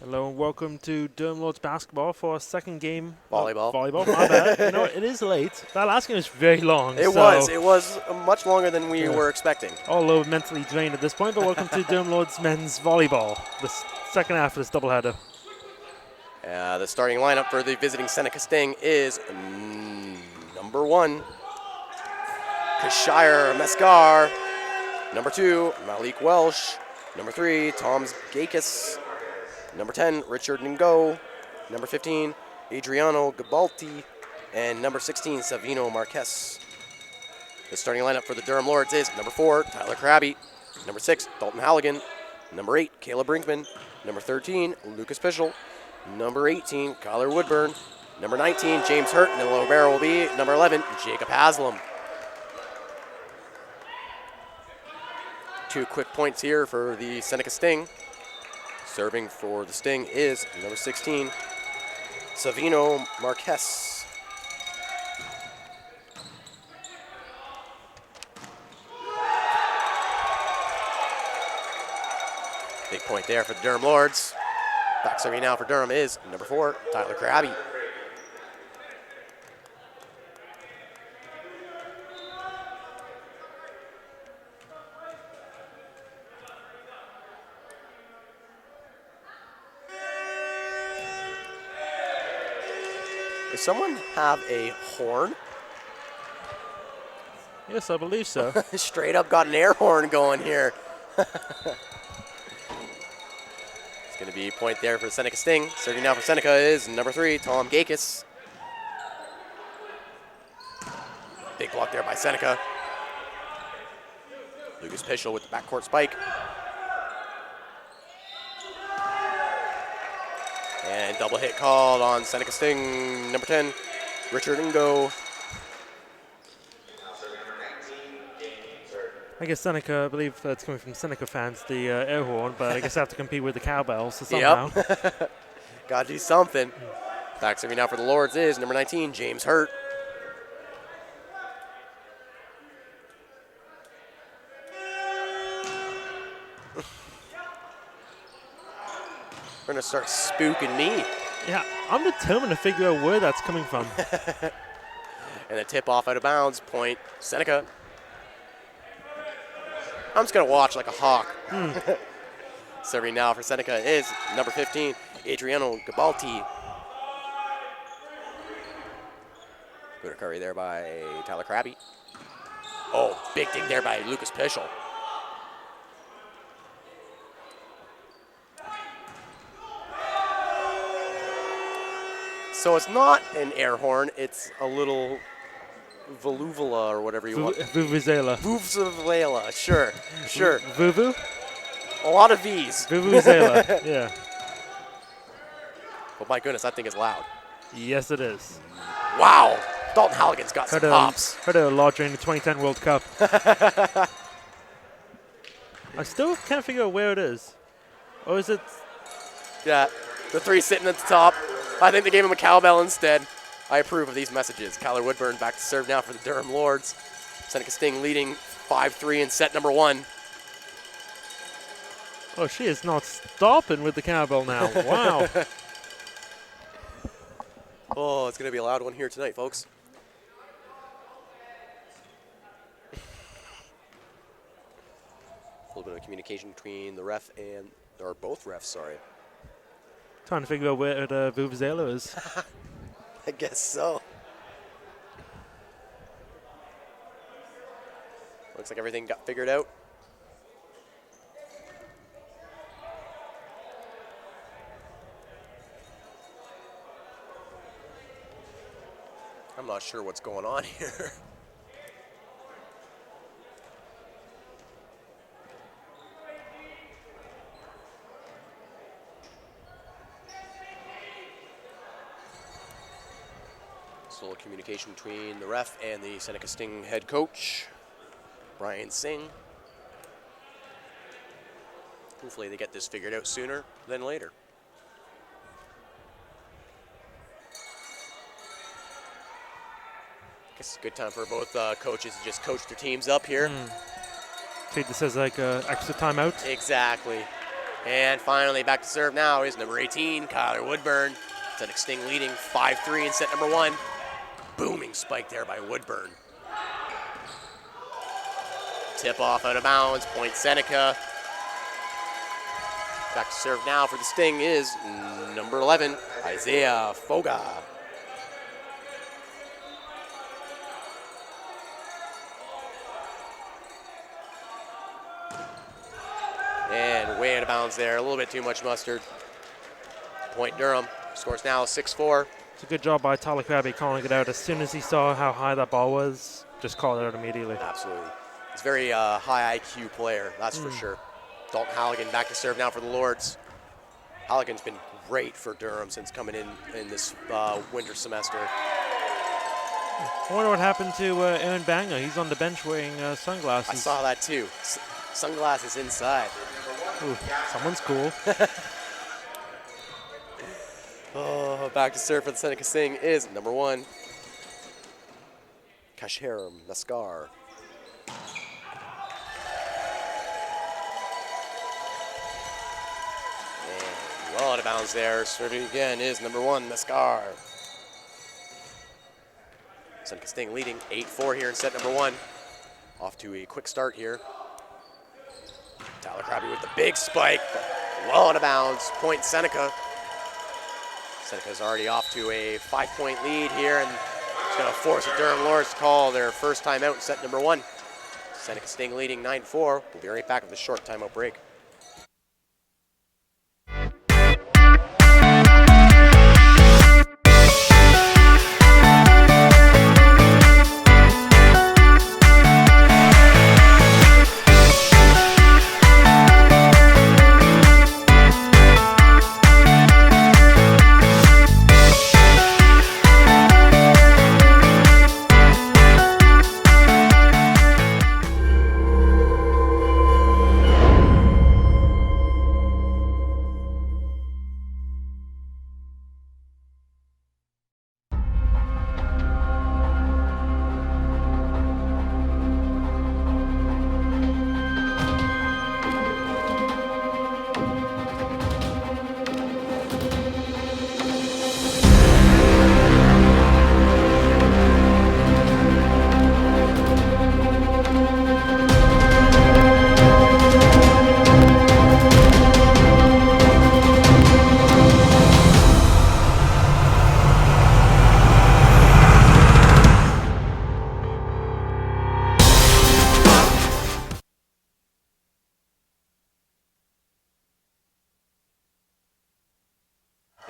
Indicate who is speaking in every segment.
Speaker 1: Hello and welcome to Durham Lords basketball for our second game.
Speaker 2: Volleyball.
Speaker 1: Volleyball, my bad. You know, it is late. That last game was very long.
Speaker 2: It was much longer than we were expecting.
Speaker 1: Although mentally drained at this point, but welcome to Durham Lords men's volleyball, the second half of this doubleheader.
Speaker 2: The starting lineup for the visiting Seneca Sting is number 1, Kashire Mescar. Number 2, Malik Welsh. Number 3, Tom Gakis. Number 10, Richard Ngo. Number 15, Adriano Gabalti. And number 16, Savino Marquez. The starting lineup for the Durham Lords is number 4, Tyler Krabby. Number 6, Dalton Halligan. Number 8, Caleb Brinkman. Number 13, Lucas Pischel. Number 18, Kyler Woodburn. Number 19, James Hurt. And the low barrel will be number 11, Jacob Haslam. 2 quick points here for the Seneca Sting. Serving for the Sting is number 16, Savino Marquez. Big point there for the Durham Lords. Back serving now for Durham is number 4, Tyler Krabby. Does someone have a horn?
Speaker 1: Yes, I believe so.
Speaker 2: Straight up got an air horn going here. It's going to be a point there for Seneca Sting. Serving now for Seneca is number 3, Tom Gakis. Big block there by Seneca. Lucas Pischel with the backcourt spike. And double hit called on Seneca Sting, number 10, Richard Ngo.
Speaker 1: I guess Seneca, I believe it's coming from Seneca fans, the air horn, but I guess I have to compete with the cowbells so somehow.
Speaker 2: Yep. Gotta do something. Back serving now for the Lords is number 19, James Hurt. We're gonna start spooking me.
Speaker 1: Yeah, I'm determined to figure out where that's coming from.
Speaker 2: And a tip off out of bounds, point Seneca. I'm just gonna watch like a hawk. Serving now for Seneca is number 15, Adriano Gabalti. Good recovery there by Tyler Krabby. Oh, big dig there by Lucas Pischel. So it's not an air horn, it's a little voluvula or whatever you want.
Speaker 1: Vuvuzela.
Speaker 2: Vuvuzela, sure.
Speaker 1: Vuvu?
Speaker 2: A lot of V's.
Speaker 1: Vuvuzela, yeah.
Speaker 2: Oh my goodness, that thing is loud.
Speaker 1: Yes, it is.
Speaker 2: Wow, Dalton Halligan's got some pops.
Speaker 1: Heard it a lot during the 2010 World Cup. I still can't figure out where it is. Or is it?
Speaker 2: Yeah, the 3 sitting at the top. I think they gave him a cowbell instead. I approve of these messages. Kyler Woodburn back to serve now for the Durham Lords. Seneca Sting leading 5-3 in set number 1.
Speaker 1: Oh, she is not stopping with the cowbell now. Wow.
Speaker 2: Oh, it's going to be a loud one here tonight, folks. A little bit of communication between the ref and, or both refs, sorry.
Speaker 1: Trying to figure out where the Vuvuzela is.
Speaker 2: I guess so. Looks like everything got figured out. I'm not sure what's going on here. A little communication between the ref and the Seneca Sting head coach, Brian Singh. Hopefully they get this figured out sooner than later. Guess it's a good time for both coaches to just coach their teams up here.
Speaker 1: Treat this as like an extra timeout.
Speaker 2: Exactly. And finally, back to serve now is number 18, Kyler Woodburn. Seneca Sting leading 5-3 in set number 1. Booming spike there by Woodburn. Tip off out of bounds, point Seneca. Back to serve now for the Sting is number 11, Isaiah Foga. And way out of bounds there, a little bit too much mustard. Point Durham, scores now 6-4.
Speaker 1: It's a good job by Tyler Krabby calling it out. As soon as he saw how high that ball was, just called it out immediately.
Speaker 2: Absolutely. He's a very high IQ player, that's for sure. Dalton Halligan back to serve now for the Lords. Halligan's been great for Durham since coming in this winter semester.
Speaker 1: I wonder what happened to Aaron Banger. He's on the bench wearing sunglasses.
Speaker 2: I saw that too. Sunglasses inside.
Speaker 1: Ooh, someone's cool.
Speaker 2: Oh, back to serve for the Seneca Sting is number 1, Kasher Naskar. And well out of bounds there. Serving again is number 1, Naskar. Seneca Sting leading 8-4 here in set number 1. Off to a quick start here. Tyler Krabby with the big spike. Well out of bounds. Point Seneca. Seneca's already off to a 5-point lead here, and it's going to force the Durham Lords to call their first timeout in set number 1. Seneca Sting leading 9-4. We'll be right back with a short timeout break.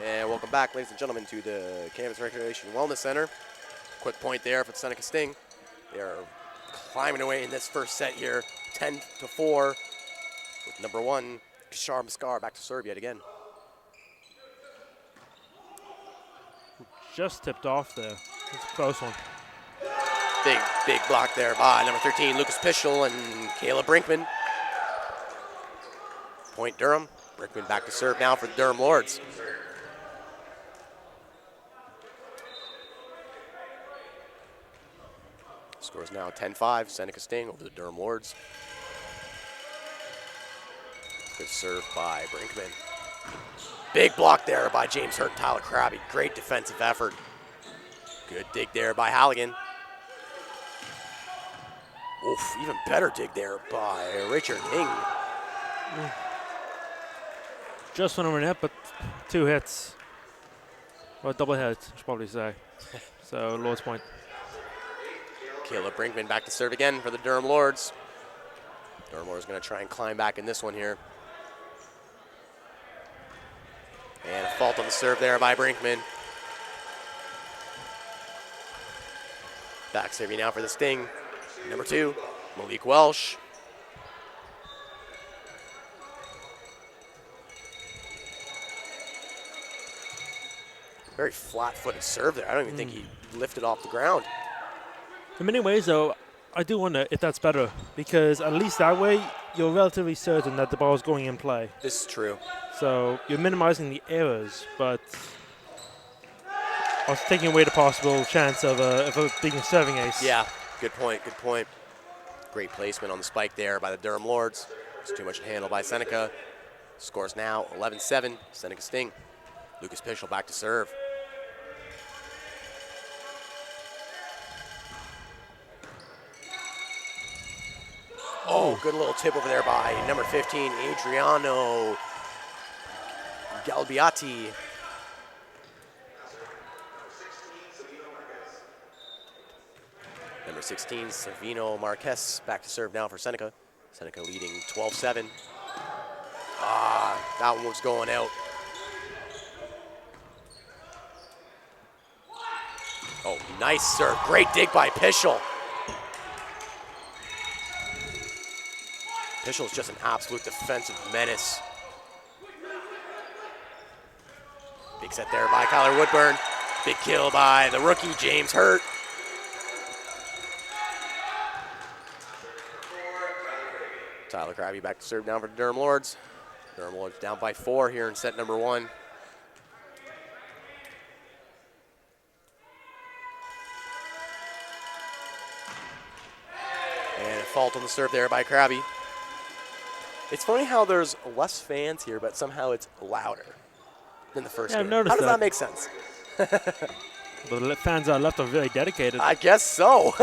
Speaker 2: And welcome back, ladies and gentlemen, to the Campus Recreation Wellness Center. Quick point there for the Seneca Sting. They are climbing away in this first set here, 10-4, with number 1, Kishar Maskar, back to serve yet again.
Speaker 1: Just tipped off there. It's a close one.
Speaker 2: Big block there by number 13, Lucas Pischel and Caleb Brinkman. Point Durham. Brinkman back to serve now for the Durham Lords. Scores now 10-5, Seneca Sting over the Durham Lords. Good serve by Brinkman. Big block there by James Hurt and Tyler Krabby. Great defensive effort. Good dig there by Halligan. Oof, even better dig there by Richard Ing.
Speaker 1: Just went over net, but 2 hits. Well, double hits, I should probably say. So, Lord's point.
Speaker 2: Caleb Brinkman back to serve again for the Durham Lords. Durham Lords going to try and climb back in this one here. And a fault on the serve there by Brinkman. Back serving now for the Sting. Number 2, Malik Welsh. Very flat-footed serve there. I don't even think he lifted off the ground.
Speaker 1: In many ways, though, I do wonder if that's better, because at least that way, you're relatively certain that the ball is going in play.
Speaker 2: This is true.
Speaker 1: So you're minimizing the errors, but I was taking away the possible chance of a being a serving ace.
Speaker 2: Yeah, good point, good point. Great placement on the spike there by the Durham Lords. It's too much to handle by Seneca. Scores now 11-7, Seneca Sting. Lucas Pischel back to serve. Oh, good little tip over there by number 15, Adriano Galbiati. Number 16, Savino Marquez back to serve now for Seneca. Seneca leading 12-7. That one was going out. Oh, nice serve. Great dig by Pischel. Pischel is just an absolute defensive menace. Big set there by Kyler Woodburn. Big kill by the rookie, James Hurt. Tyler Krabby back to serve down for the Durham Lords. Durham Lords down by 4 here in set number 1. And a fault on the serve there by Krabby. It's funny how there's less fans here, but somehow it's louder than the first game.
Speaker 1: I've noticed
Speaker 2: How does that
Speaker 1: that.
Speaker 2: make sense?
Speaker 1: The fans are left are very dedicated.
Speaker 2: I guess so.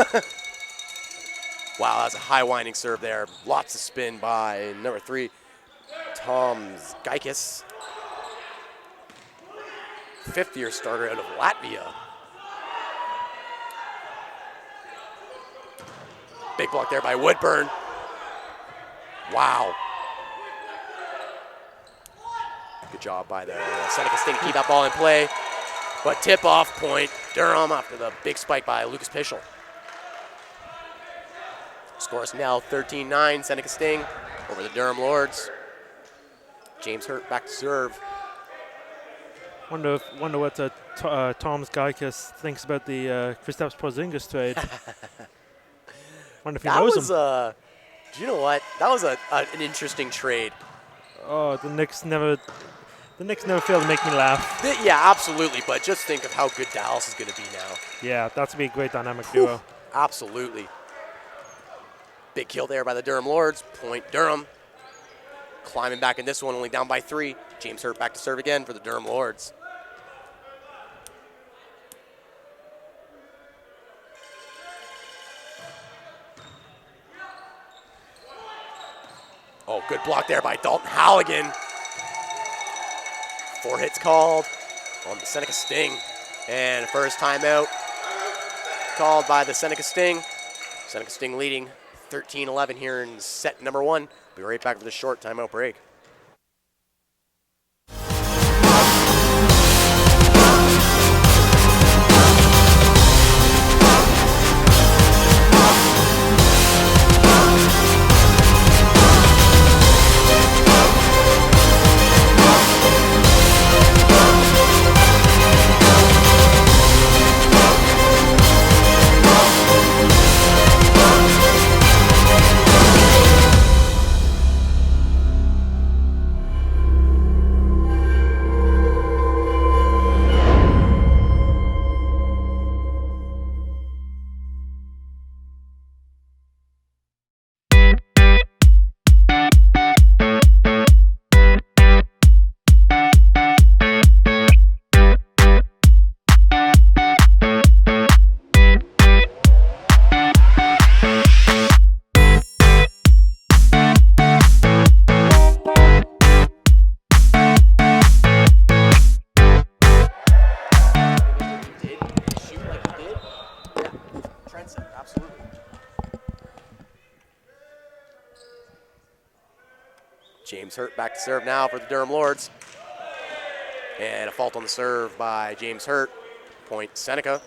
Speaker 2: Wow, that was a high winding serve there. Lots of spin by number 3, Toms Gaikis. 5th-year starter out of Latvia. Big block there by Woodburn. Wow. Good job by the Seneca Sting to keep that ball in play. But tip-off point, Durham after the big spike by Lucas Pischel. Scores now 13-9, Seneca Sting over the Durham Lords. James Hurt back to serve.
Speaker 1: Wonder what Tom's Gaikis thinks about the Kristaps Porzingis trade. Wonder if he knows him.
Speaker 2: Do you know what? That was an interesting trade.
Speaker 1: Oh, the Knicks never fail to make me laugh.
Speaker 2: Yeah, absolutely. But just think of how good Dallas is going to be now.
Speaker 1: Yeah, that's be a great dynamic duo.
Speaker 2: Absolutely. Big kill there by the Durham Lords. Point Durham. Climbing back in this one, only down by 3. James Hurt back to serve again for the Durham Lords. Oh, good block there by Dalton Halligan. 4 hits called on the Seneca Sting. And first timeout called by the Seneca Sting. Seneca Sting leading 13-11 here in set number 1. Be right back for the short timeout break. James Hurt back to serve now for the Durham Lords. And a fault on the serve by James Hurt. Point Seneca.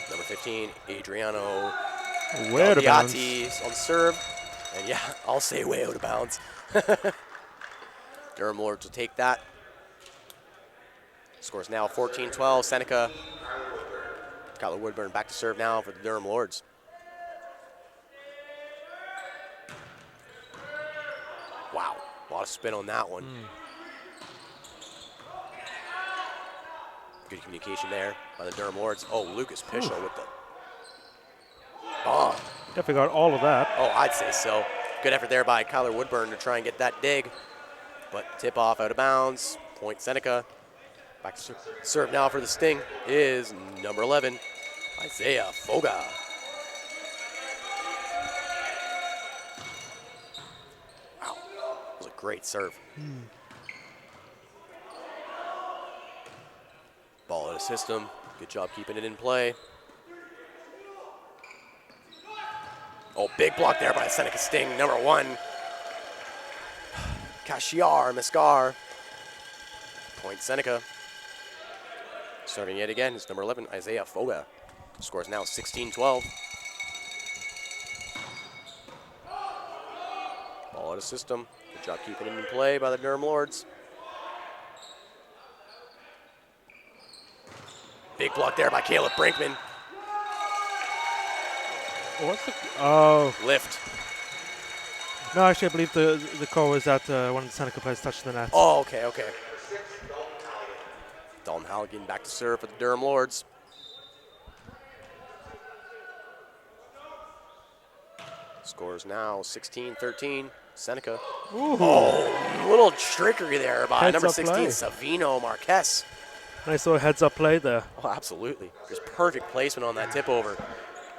Speaker 2: Number 15, Adriano
Speaker 1: Way out of bounds.
Speaker 2: Galbiati on the serve. And yeah, I'll say way out of bounds. Durham Lords will take that. Scores now 14-12. Seneca. Kyler Woodburn back to serve now for the Durham Lords. Wow, a lot of spin on that one. Good communication there by the Durham Lords. Oh, Lucas Pischel with the Oh,
Speaker 1: Definitely got all of that.
Speaker 2: oh, I'd say so. Good effort there by Kyler Woodburn to try and get that dig. But tip off out of bounds. Point Seneca. Back to serve now for the Sting is number 11, Isaiah Foga. Wow, that was a great serve. Ball out of system. Good job keeping it in play. Oh, big block there by Seneca Sting, number 1. Kashiar Miskar. Point Seneca. Serving yet again is number 11, Isaiah Foga. Scores now 16-12. Ball out of system. Good job keeping it in play by the Durham Lords. Big block there by Caleb Brinkman.
Speaker 1: What's the? Oh.
Speaker 2: Lift.
Speaker 1: No, actually, I believe the call was that one of the Seneca players touched the net.
Speaker 2: Oh, okay, okay. Dalton Halligan back to serve for the Durham Lords. Scores now 16-13. Seneca.
Speaker 1: Ooh.
Speaker 2: Oh, little trickery there by
Speaker 1: Heads
Speaker 2: number
Speaker 1: up
Speaker 2: 16,
Speaker 1: play.
Speaker 2: Savino Marquez.
Speaker 1: Nice little heads-up play there.
Speaker 2: Oh, absolutely. Just perfect placement on that tip over.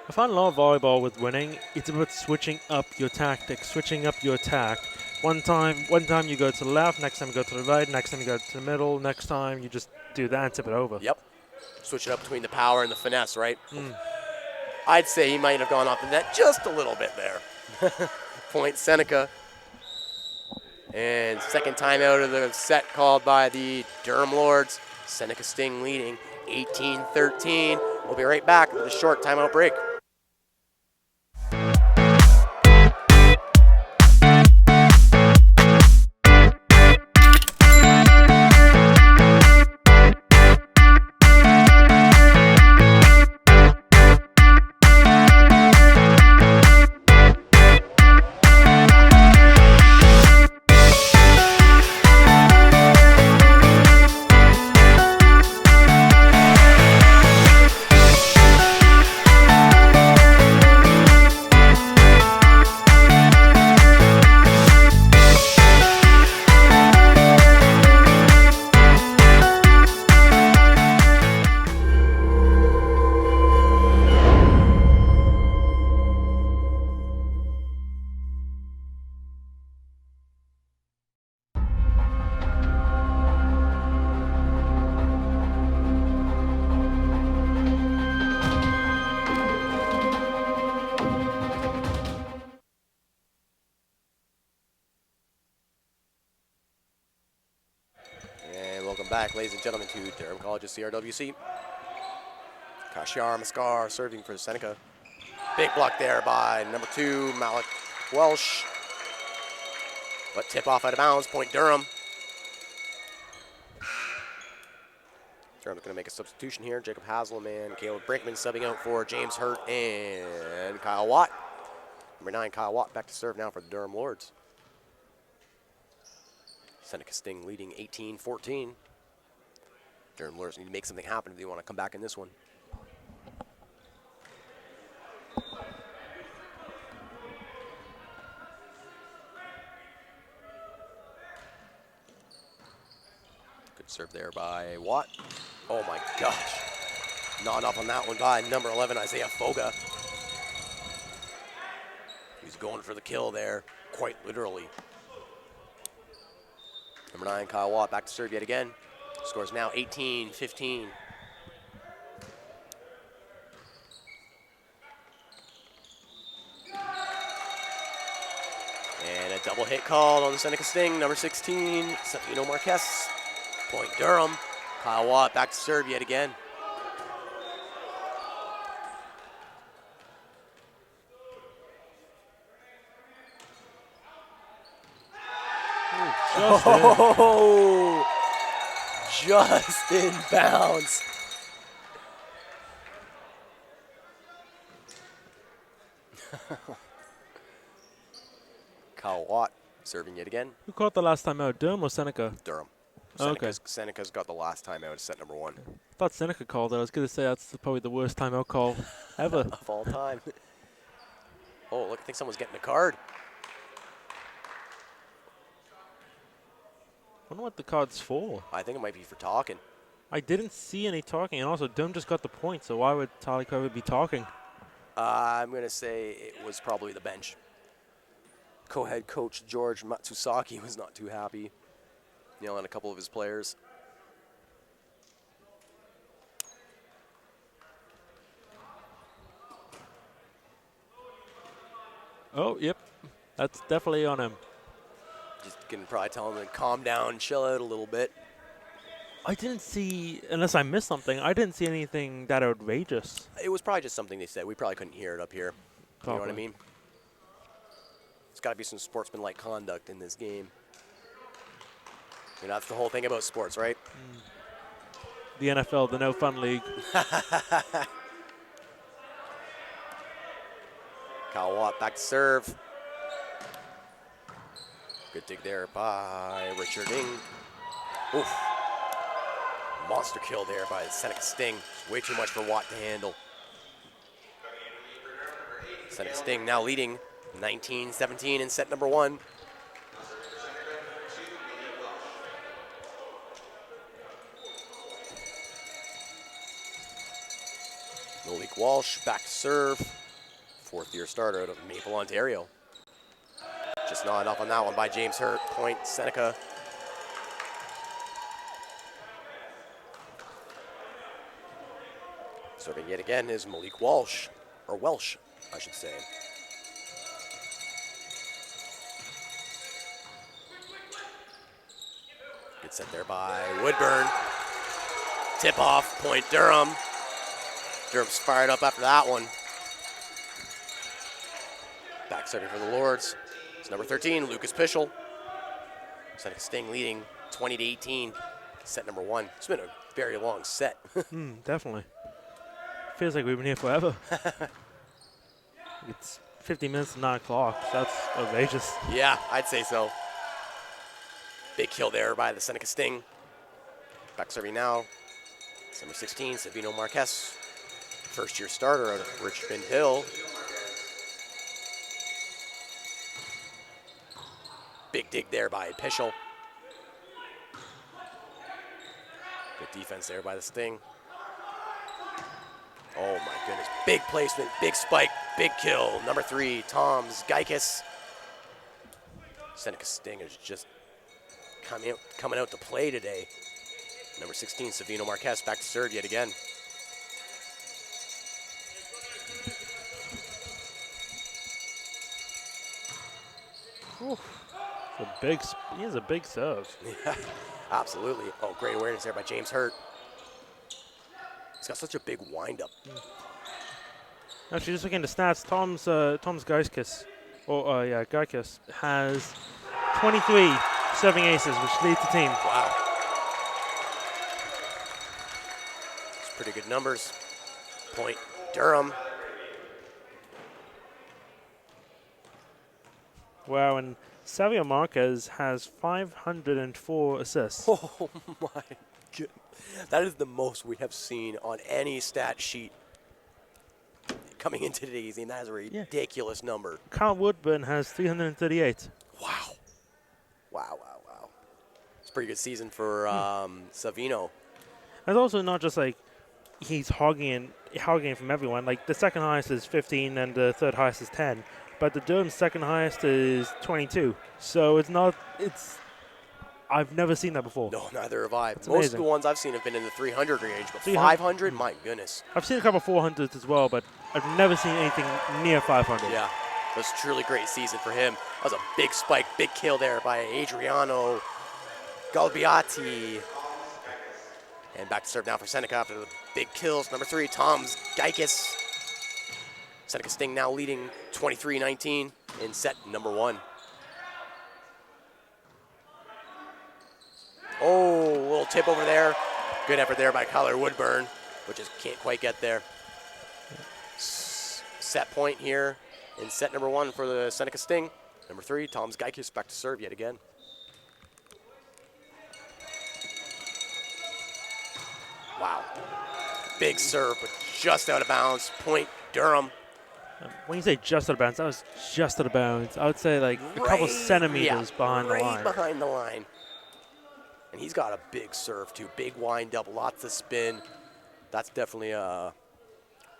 Speaker 1: I find a lot of volleyball with winning, it's about switching up your tactics, switching up your attack. One time you go to the left, next time you go to the right, next time you go to the middle, next time you just do that and tip it over.
Speaker 2: Yep. Switch it up between the power and the finesse, right? I'd say he might have gone off the net just a little bit there. Point Seneca. And second timeout of the set called by the Durham Lords. Seneca Sting leading 18-13. We'll be right back with a short timeout break. Back, ladies and gentlemen, to Durham College's CRWC. Kashiar Maskar serving for Seneca. Big block there by number 2, Malik Welsh. But tip off out of bounds, point Durham. Durham's going to make a substitution here. Jacob Hasselman, Caleb Brinkman subbing out for James Hurt and Kyle Watt. Number 9, Kyle Watt, back to serve now for the Durham Lords. Seneca Sting leading 18-14. Durham Lords need to make something happen if they want to come back in this one. Good serve there by Watt. Oh my gosh. Not up on that one by number 11, Isaiah Foga. He's going for the kill there, quite literally. Number 9, Kyle Watt, back to serve yet again. Scores now 18-15. And a double hit called on the Seneca Sting, number 16, Savino Marquez. Point Durham. Kyle Watt back to serve yet again. Oh, just in bounds. Kyle Watt serving yet again.
Speaker 1: Who caught the last time out, Durham or Seneca?
Speaker 2: Durham.
Speaker 1: Oh, okay.
Speaker 2: Seneca's got the last time out, set number 1.
Speaker 1: I thought Seneca called it. I was going to say that's probably the worst timeout call ever.
Speaker 2: Of all time. Oh, look, I think someone's getting a card.
Speaker 1: Wonder what the card's for.
Speaker 2: I think it might be for talking.
Speaker 1: I didn't see any talking, and also Durham just got the point, so why would Talikova be talking?
Speaker 2: I'm going to say it was probably the bench. Co-head coach George Matsusaki was not too happy, yelling at a couple of his players.
Speaker 1: Oh, yep. That's definitely on him.
Speaker 2: Just going to probably tell him to calm down, chill out a little bit.
Speaker 1: I didn't see, unless I missed something, I didn't see anything that outrageous.
Speaker 2: It was probably just something they said. We probably couldn't hear it up here.
Speaker 1: Probably.
Speaker 2: You know what I mean? There's got to be some sportsmanlike conduct in this game. You know, that's the whole thing about sports, right?
Speaker 1: The NFL, the no fun league.
Speaker 2: Kyle Watt back to serve. Good dig there by Richard Ng. Oof. Monster kill there by Seneca Sting. Way too much for Watt to handle. Seneca Sting now leading 19-17 in set number 1. Malik Walsh back to serve. 4th-year starter out of Maple, Ontario. Just not enough on that one by James Hurt. Point Seneca. Serving yet again is Malik Walsh, or Welsh, I should say. Good set there by Woodburn. Tip off, point Durham. Durham's fired up after that one. Back serving for the Lords. It's number 13, Lucas Pischel. Seneca Sting leading 20-18, set number 1. It's been a very long set.
Speaker 1: Definitely. Feels like we've been here forever. It's 50 minutes to 9 o'clock. That's outrageous.
Speaker 2: Yeah, I'd say so. Big kill there by the Seneca Sting. Back serving now. It's number 16, Savino Marquez. 1st-year starter out of Richmond Hill. Big dig there by Pischel. Good defense there by the Sting. Oh my goodness, big placement, big spike, big kill. Number 3, Toms Geikis. Seneca Sting is just coming out to play today. Number 16, Savino Marquez back to serve yet again.
Speaker 1: He has a big serve.
Speaker 2: Yeah, absolutely. Oh, great awareness there by James Hurt. He's got such a big windup.
Speaker 1: Actually, just looking at the stats, Tom's Geikis, Geikis has 23 serving aces, which leads the team.
Speaker 2: Wow. It's pretty good numbers. Point Durham.
Speaker 1: Wow, and Savio Marquez has 504 assists.
Speaker 2: Oh my goodness. That is the most we have seen on any stat sheet coming into today's game. That is a ridiculous number.
Speaker 1: Kyle Woodburn has 338.
Speaker 2: Wow. Wow. It's a pretty good season for Savino.
Speaker 1: And also not just like he's hogging from everyone. Like the second highest is 15 and the third highest is 10. But the Durham's second highest is 22. So I've never seen that before.
Speaker 2: No, neither have I.
Speaker 1: That's
Speaker 2: Most
Speaker 1: amazing.
Speaker 2: of the ones I've seen have been in the 300 range, but
Speaker 1: 300?
Speaker 2: 500, my goodness.
Speaker 1: I've seen a couple 400s as well, but I've never seen anything near 500.
Speaker 2: Yeah, it was a truly great season for him. That was a big spike, big kill there by Adriano Galbiati. And back to serve now for Seneca after the big kills. Number 3, Toms Geikis. Seneca Sting now leading 23-19 in set number 1. Oh, a little tip over there. Good effort there by Kyler Woodburn, but just can't quite get there. Set point here in set number 1 for the Seneca Sting. Number 3, Toms Geikis back to serve yet again. Wow. Big serve, but just out of bounds. Point Durham.
Speaker 1: When you say just out of bounds, that was just out of bounds. I would say like a couple centimeters behind the line.
Speaker 2: Right behind the line. And he's got a big serve, too. Big wind up, lots of spin. That's definitely a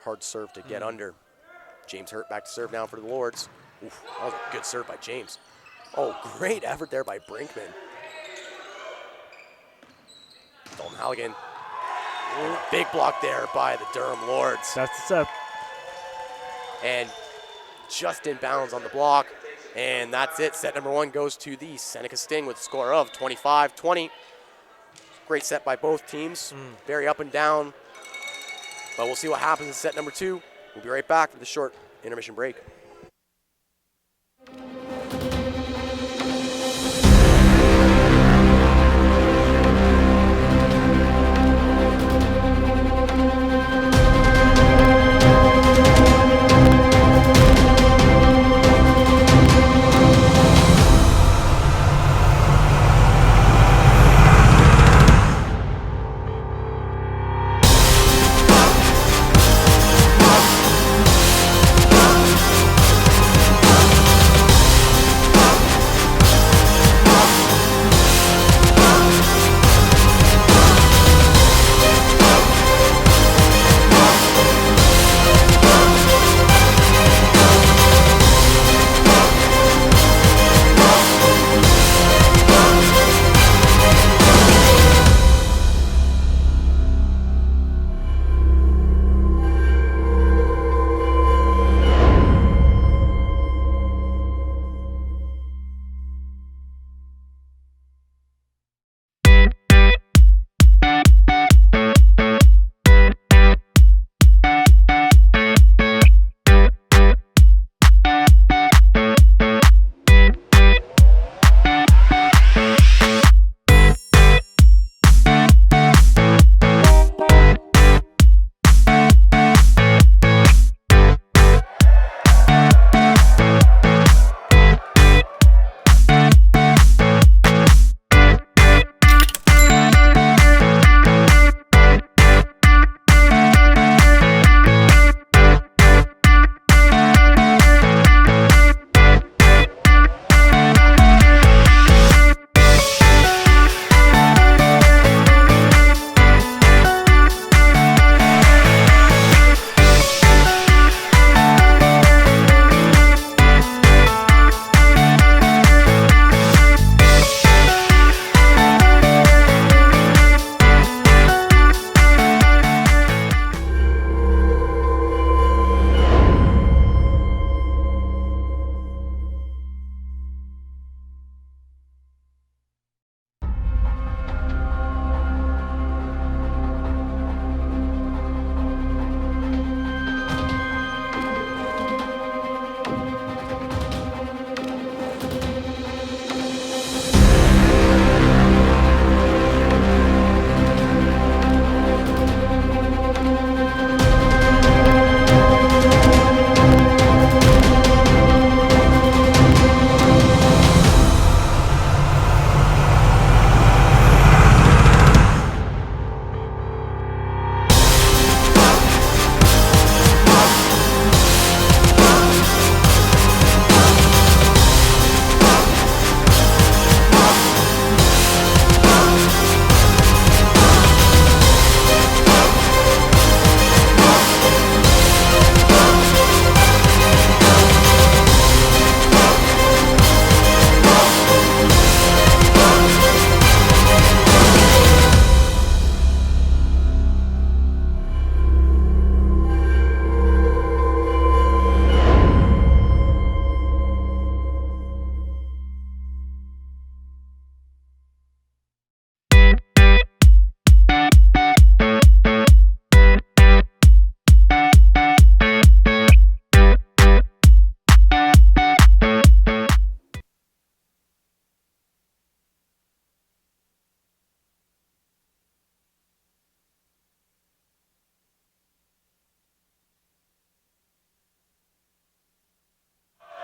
Speaker 2: hard serve to get under. James Hurt back to serve now for the Lords. Oof, that was a good serve by James. Oh, great effort there by Brinkman. Dalton Halligan. And a big block there by the Durham Lords.
Speaker 1: That's the set.
Speaker 2: And just in bounds on the block. And that's it. Set number 1 goes to the Seneca Sting with a score of 25-20. Great set by both teams. Very up and down. But we'll see what happens in set number 2. We'll be right back for the short intermission break.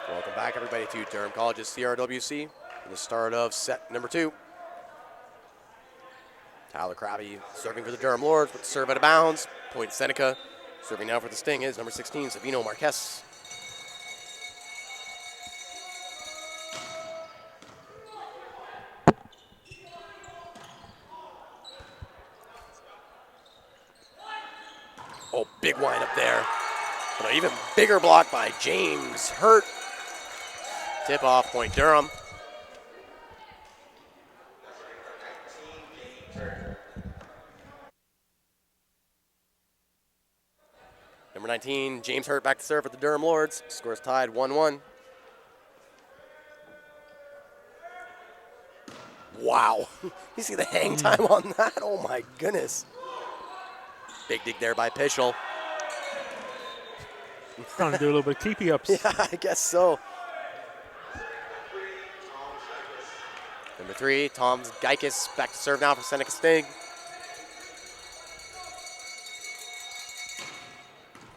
Speaker 2: Welcome back, everybody, to Durham College's CRWC for the start of set number 2. Tyler Krabby serving for the Durham Lords, but serve out of bounds. Point Seneca. Serving now for the Sting is number 16, Sabino Marquez. big wind-up there. But an even bigger block by James Hurt. Tip-off, point Durham. Number 19, James Hurt back to serve for the Durham Lords. Scores tied 1-1. Wow. You see the hang time on that? Oh, my goodness. Big dig there by Pischel.
Speaker 1: Trying to do a little bit of keepy ups.
Speaker 2: Yeah, I guess so. Number 3, Tom's Geikis back to serve now for Seneca Sting.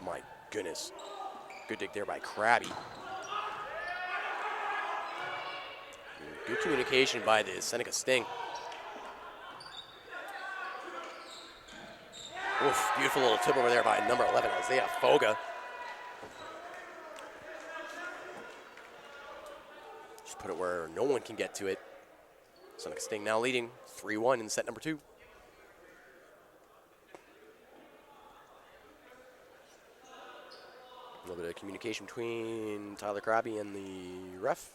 Speaker 2: My goodness. Good dig there by Krabby. Good communication by the Seneca Sting. Oof, beautiful little tip over there by number 11, Isaiah Foga. Just put it where no one can get to it. Seneca Sting now leading 3-1 in set number 2. A little bit of communication between Tyler Krabby and the ref.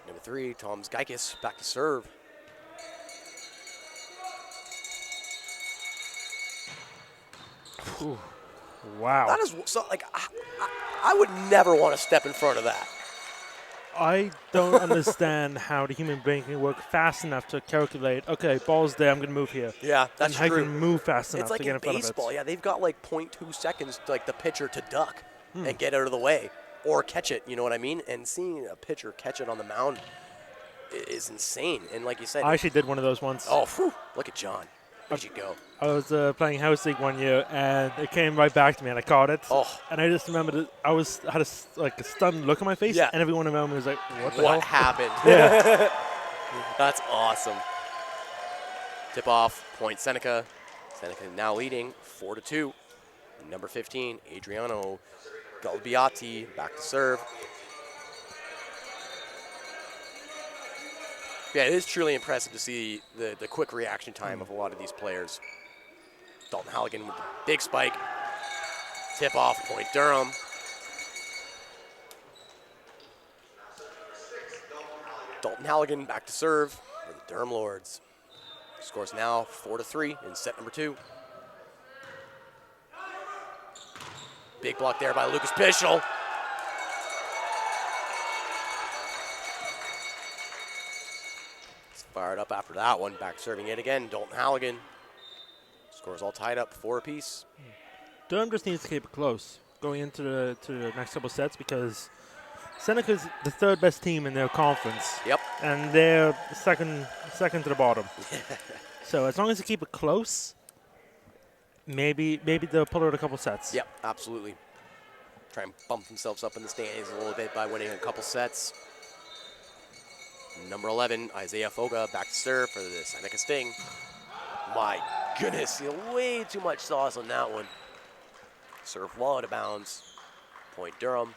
Speaker 2: Number 3, Tom's Geikis back to serve.
Speaker 1: Ooh. Wow.
Speaker 2: That is so, like, I would never want to step in front of that.
Speaker 1: I don't understand how the human brain can work fast enough to calculate, okay, ball's there, I'm going to move here.
Speaker 2: Yeah, that's
Speaker 1: and how
Speaker 2: true.
Speaker 1: you can move fast enough
Speaker 2: It's like
Speaker 1: to get
Speaker 2: in
Speaker 1: in front
Speaker 2: baseball,
Speaker 1: of it.
Speaker 2: yeah, they've got like 0.2 seconds, like the pitcher to duck and get out of the way or catch it, you know what I mean? And seeing a pitcher catch it on the mound is insane. And like you said,
Speaker 1: I actually did one of those once.
Speaker 2: oh, whew, look at John. Where'd you go?
Speaker 1: I was playing house league one year, and it came right back to me, and I caught it.
Speaker 2: Oh.
Speaker 1: And I just remember that I had a stunned look on my face,
Speaker 2: Yeah.
Speaker 1: and everyone around me was like, "What the hell?"
Speaker 2: What happened?
Speaker 1: Yeah.
Speaker 2: That's awesome. Tip off, point Seneca. Seneca now leading 4-2. Number 15, Adriano Galbiati back to serve. Yeah, it is truly impressive to see the quick reaction time of a lot of these players. Dalton Halligan with the big spike. Tip off, point Durham. Dalton Halligan back to serve for the Durham Lords. Scores now 4-3 in set number 2. Big block there by Lucas Pischel. Fired up after that one. Back serving it again. Dalton Halligan. Scores all tied up, 4 apiece.
Speaker 1: Durham just needs to keep it close going into the next couple sets because Seneca's the third best team in their conference.
Speaker 2: Yep.
Speaker 1: And they're second to the bottom. So as long as they keep it close, maybe they'll pull out a couple sets.
Speaker 2: Yep, absolutely. Try and bump themselves up in the standings a little bit by winning a couple sets. Number 11, Isaiah Foga back to serve for the Seneca Sting. My goodness, way too much sauce on that one. Serve well out of bounds. Point Durham.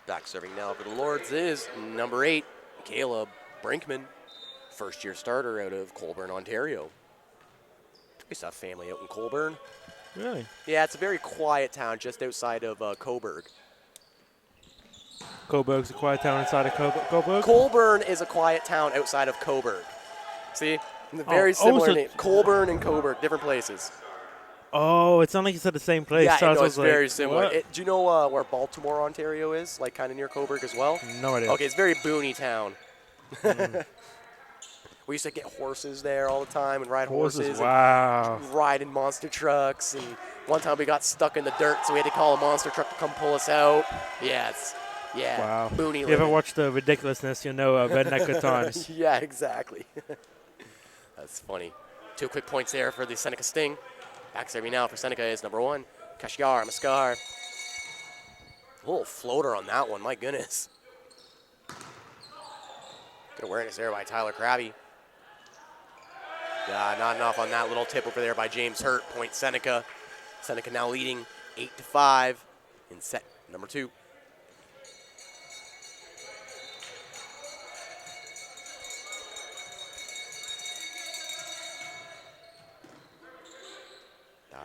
Speaker 2: Back serving now for the Lords is number 8, Caleb Brinkman. First-year starter out of Colborne, Ontario. I used to have family out in Colborne.
Speaker 1: Really?
Speaker 2: Yeah, it's a very quiet town just outside of Coburg.
Speaker 1: Coburg's a quiet town inside of Coburg?
Speaker 2: Colborne is a quiet town outside of Coburg. See? Very similar
Speaker 1: so
Speaker 2: name. Colborne and Coburg, different places.
Speaker 1: Oh, it's not like you said the same place.
Speaker 2: Yeah,
Speaker 1: So I
Speaker 2: no,
Speaker 1: was
Speaker 2: it's
Speaker 1: like,
Speaker 2: very similar.
Speaker 1: what?
Speaker 2: Do you know where Baltimore, Ontario is? Like kind of near Coburg as well?
Speaker 1: No idea.
Speaker 2: Okay, it's a very boony town. We used to get horses there all the time and ride horses.
Speaker 1: Wow.
Speaker 2: And ride in monster trucks. And one time we got stuck in the dirt, so we had to call a monster truck to come pull us out. Yeah,
Speaker 1: Wow.
Speaker 2: boony
Speaker 1: If you ever
Speaker 2: living.
Speaker 1: watch the ridiculousness, you know redneck good times.
Speaker 2: Yeah, exactly. That's funny. 2 quick points there for the Seneca Sting. Back serving now for Seneca is number 1, Kashiar Mascar. A little floater on that one, my goodness. Good awareness there by Tyler Krabby. Yeah, not enough on that little tip over there by James Hurt. Point Seneca. Seneca now leading 8-5 in set number 2.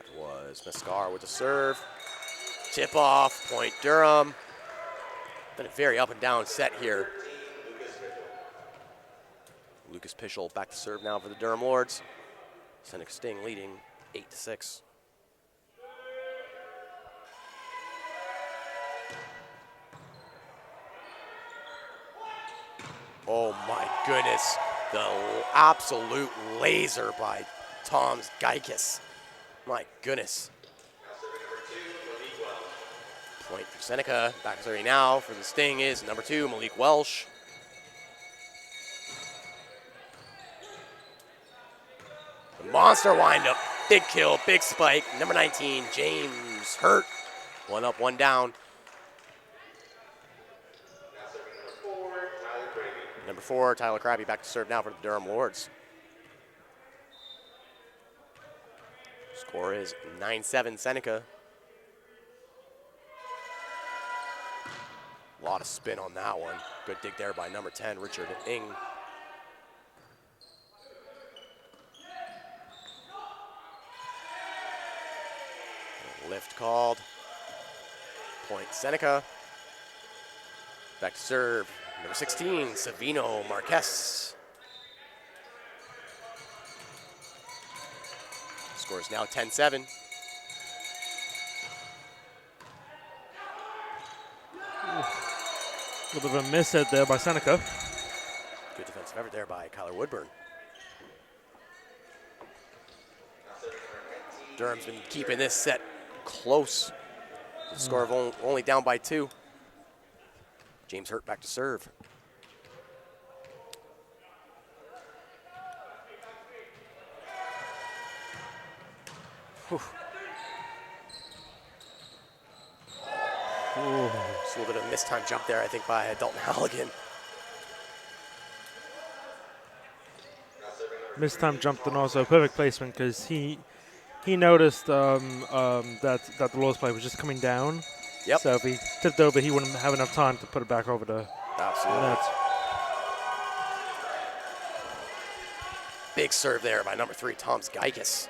Speaker 2: That was Mascar with the serve. Tip off, point Durham. Been a very up and down set here. Lucas Pischel back to serve now for the Durham Lords. Seneca Sting leading 8-6. Oh my goodness, the absolute laser by Tom's Geikis. My goodness. Point for Seneca, back to 30 now for the Sting is number 2, Malik Welsh. The monster windup, big kill, big spike. Number 19, James Hurt. 1 up, 1 down. Number 4, Tyler Krabby back to serve now for the Durham Lords. Score is 9-7 Seneca. A lot of spin on that one. Good dig there by number 10, Richard Ng. Lift called. Point Seneca. Back to serve. Number 16, Savino Marquez. Score is now 10-7.
Speaker 1: A little bit of a miss hit there by Seneca.
Speaker 2: Good defensive effort there by Kyler Woodburn. Durham's been keeping this set close. The score of only down by 2. James Hurt back to serve. Whew. Just a little bit of a mistime jump there, I think, by Dalton Halligan.
Speaker 1: Mistime jumped and also perfect placement because he noticed that the Lord's play was just coming down.
Speaker 2: Yep.
Speaker 1: So if he tipped over, he wouldn't have enough time to put it back over the net.
Speaker 2: Big serve there by number 3, Tom's Geikis.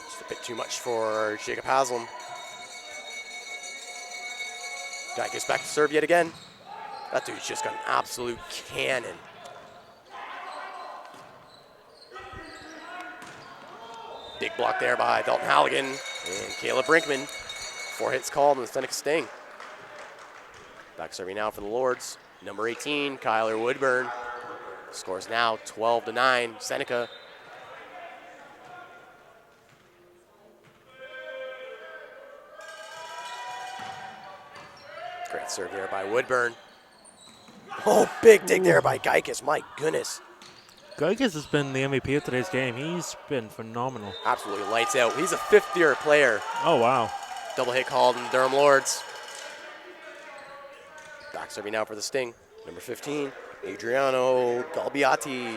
Speaker 2: Just a bit too much for Jacob Haslam. Geikis back to serve yet again. That dude's just got an absolute cannon. Big block there by Dalton Halligan and Caleb Brinkman. 4 hits called on the Seneca Sting. Back serving now for the Lords. Number 18, Kyler Woodburn. Scores now 12-9, Seneca. Great serve there by Woodburn. Oh, big dig there by Geikis, my goodness.
Speaker 1: Geikis has been the MVP of today's game. He's been phenomenal.
Speaker 2: Absolutely lights out. He's a 5th-year player.
Speaker 1: Oh, wow.
Speaker 2: Double hit called in the Durham Lords. Back serving now for the Sting. Number 15, Adriano Galbiati.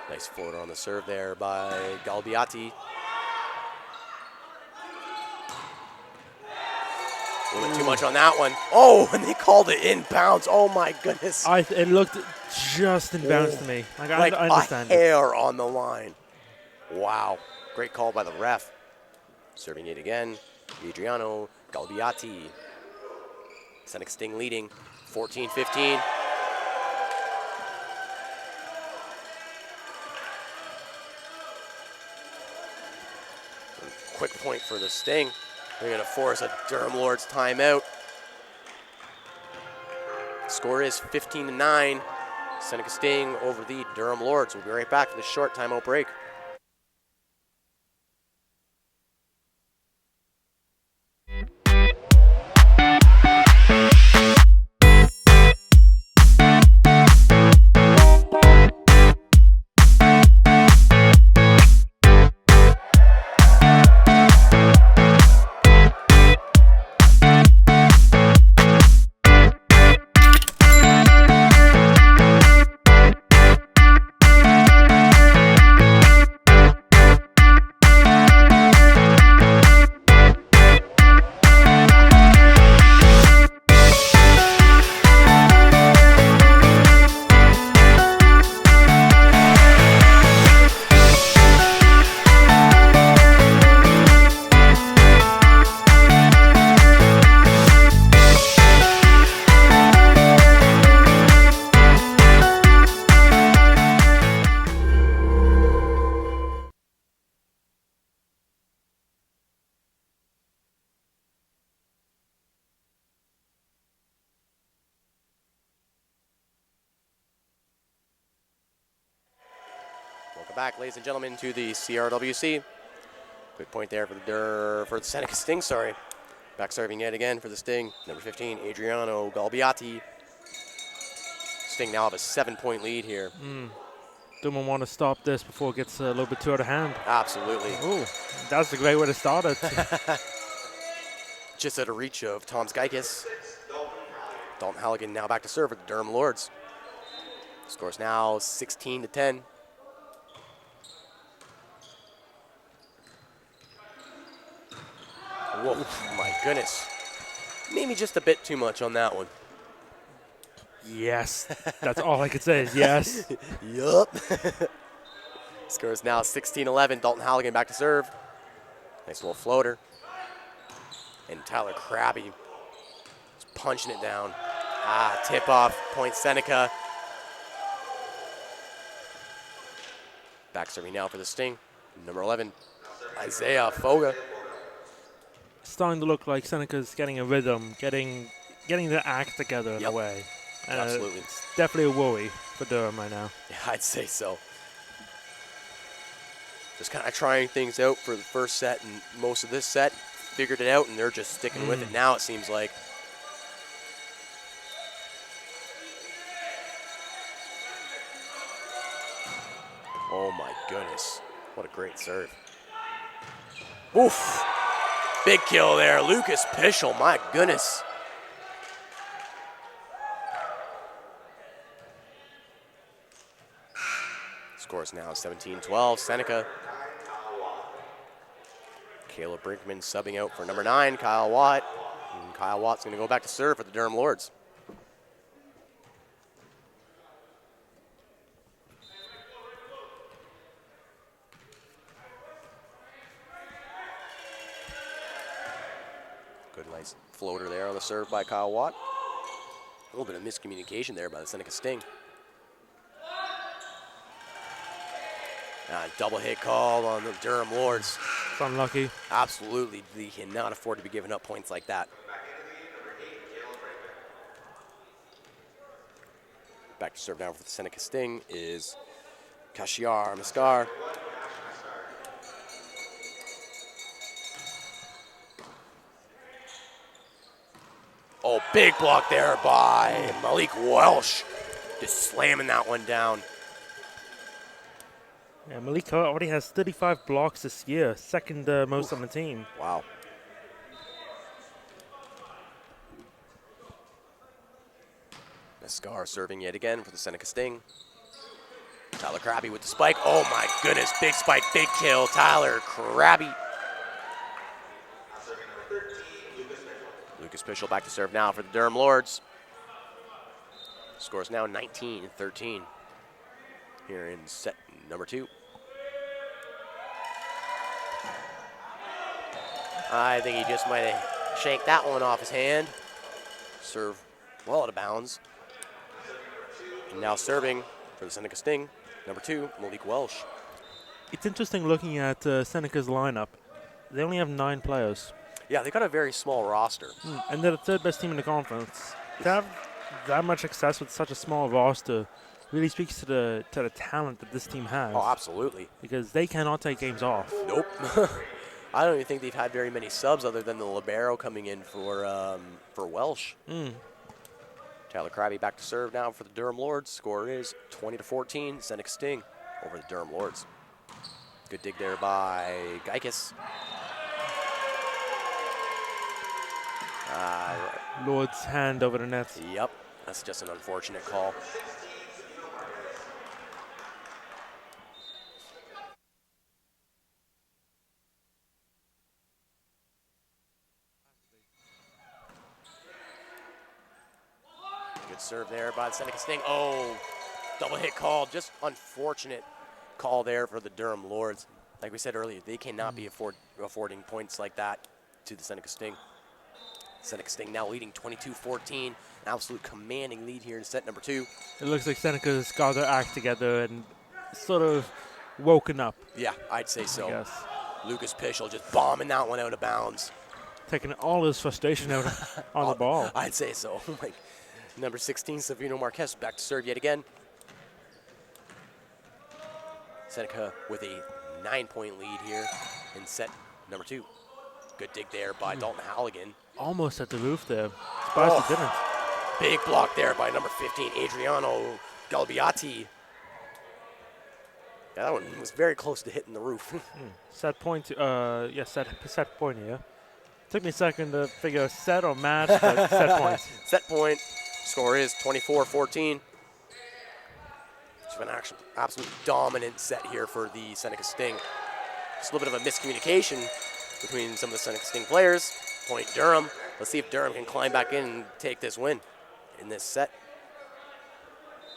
Speaker 2: Nice floater on the serve there by Galbiati. A little bit too much on that one. Oh, and they called it inbounds. Oh my goodness.
Speaker 1: It looked just inbounds to me. Like I understand
Speaker 2: a hair on the line. Wow. Great call by the ref. Serving it again, Adriano Galbiati. Seneca Sting leading 14-15. Quick point for the Sting. They're going to force a Durham Lords timeout. Score is 15-9. Seneca Sting over the Durham Lords. We'll be right back for this short timeout break. Welcome back, ladies and gentlemen, to the CRWC. Quick point there for the Seneca Sting, sorry. Back serving yet again for the Sting. Number 15, Adriano Galbiati. Sting now have a 7-point lead here.
Speaker 1: Durham want to stop this before it gets a little bit too out of hand.
Speaker 2: Absolutely.
Speaker 1: Ooh, that's a great way to start it.
Speaker 2: Just out of reach of Tom's Geikis. Dalton Halligan now back to serve at the Durham Lords. Scores now 16-10. Whoa, my goodness. Maybe just a bit too much on that one.
Speaker 1: Yes, that's all I could say is yes.
Speaker 2: Yup. Scores now 16-11. Dalton Halligan back to serve. Nice little floater. And Tyler Krabby is punching it down. Tip off, point Seneca. Back serving now for the Sting. Number 11, Isaiah Foga.
Speaker 1: Starting to look like Seneca's getting a rhythm, getting the act together in a way.
Speaker 2: Absolutely.
Speaker 1: It's definitely a worry for Durham right now.
Speaker 2: Yeah, I'd say so. Just kind of trying things out for the first set and most of this set. Figured it out, and they're just sticking with it now, it seems like. Oh, my goodness. What a great serve. Oof. Big kill there. Lucas Pischel, my goodness. Scores now 17-12. Seneca. Caleb Brinkman subbing out for number 9, Kyle Watt. And Kyle Watt's going to go back to serve for the Durham Lords. Good, nice floater there on the serve by Kyle Watt. A little bit of miscommunication there by the Seneca Sting. Double hit call on the Durham Lords.
Speaker 1: It's unlucky.
Speaker 2: Absolutely, they cannot afford to be giving up points like that. Back to serve now for the Seneca Sting is Kashiar Maskar. Oh, big block there by Malik Welsh. Just slamming that one down.
Speaker 1: Yeah, Malik already has 35 blocks this year, second most on the team.
Speaker 2: Wow. Maskar serving yet again for the Seneca Sting. Tyler Krabby with the spike. Oh my goodness, big spike, big kill. Tyler Krabby. Lucas Pischel back to serve now for the Durham Lords. Scores now 19-13 here in set number 2. I think he just might have shanked that one off his hand. Serve well out of bounds. And now serving for the Seneca Sting, number 2, Malik Welsh.
Speaker 1: It's interesting looking at Seneca's lineup. They only have 9 players.
Speaker 2: Yeah, they got a very small roster.
Speaker 1: And they're the 3rd best team in the conference. To have that much success with such a small roster really speaks to the talent that this team has.
Speaker 2: Oh, absolutely.
Speaker 1: Because they cannot take games off.
Speaker 2: Nope. I don't even think they've had very many subs other than the libero coming in for Welsh. Tyler Krabby back to serve now for the Durham Lords. Score is 20-14. Seneca Sting over the Durham Lords. Good dig there by Geikis.
Speaker 1: Lord's hand over the net.
Speaker 2: Yep, that's just an unfortunate call. Good serve there by the Seneca Sting. Oh, double hit call. Just unfortunate call there for the Durham Lords. Like we said earlier, they cannot be affording points like that to the Seneca Sting. Seneca Sting now leading 22-14. An absolute commanding lead here in set number 2.
Speaker 1: It looks like Seneca's got their act together and sort of woken up.
Speaker 2: Yeah, I'd say so.
Speaker 1: I guess.
Speaker 2: Lucas Pischel just bombing that one out of bounds.
Speaker 1: Taking all his frustration out on the ball.
Speaker 2: I'd say so. Like number 16, Savino Marquez back to serve yet again. Seneca with a 9-point lead here in set number 2. Good dig there by Dalton Halligan.
Speaker 1: Almost at the roof there. Surprised he didn't.
Speaker 2: Big block there by number 15, Adriano Galbiati. Yeah, that one was very close to hitting the roof.
Speaker 1: Set point. Set point here. Took me a second to figure set or match, but set points.
Speaker 2: Set point. Score is 24-14. It's been an absolute dominant set here for the Seneca Sting. Just a little bit of a miscommunication between some of the Seneca Sting players. Point Durham. Let's see if Durham can climb back in and take this win in this set.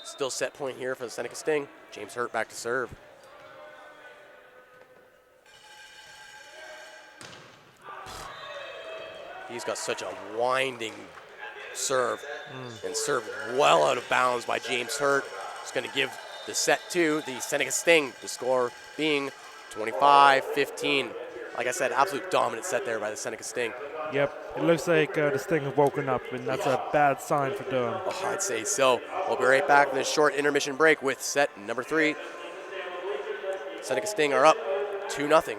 Speaker 2: Still set point here for the Seneca Sting. James Hurt back to serve. He's got such a winding serve and served well out of bounds by James Hurt. He's going to give the set to the Seneca Sting, the score being 25-15. Like I said, absolute dominant set there by the Seneca Sting.
Speaker 1: Yep, it looks like the Sting have woken up, and that's a bad sign for Durham.
Speaker 2: Oh, I'd say so. We'll be right back in this short intermission break with set number 3. Seneca Sting are up 2-0.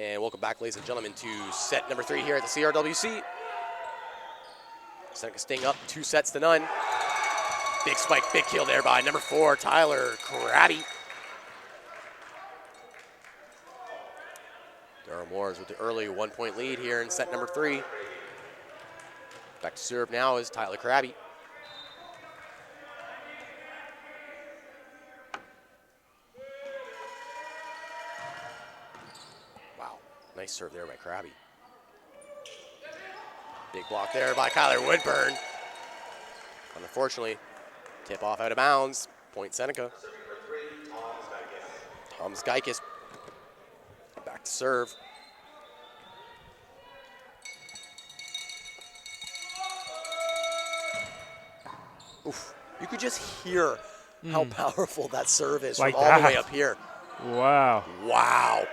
Speaker 2: And welcome back, ladies and gentlemen, to set number 3 here at the CRWC. Seneca Sting up 2-0. Big spike, big kill there by number 4, Tyler Krabby. Durham Wars with the early 1-point lead here in set number 3. Back to serve now is Tyler Krabby. Wow, nice serve there by Krabby. Big block there by Kyler Woodburn. Unfortunately, tip off out of bounds. Point Seneca. Tom's Geikis back to serve. Oof. You could just hear how powerful that serve is
Speaker 1: Like
Speaker 2: from all the way
Speaker 1: that.
Speaker 2: up here.
Speaker 1: Wow.
Speaker 2: Wow.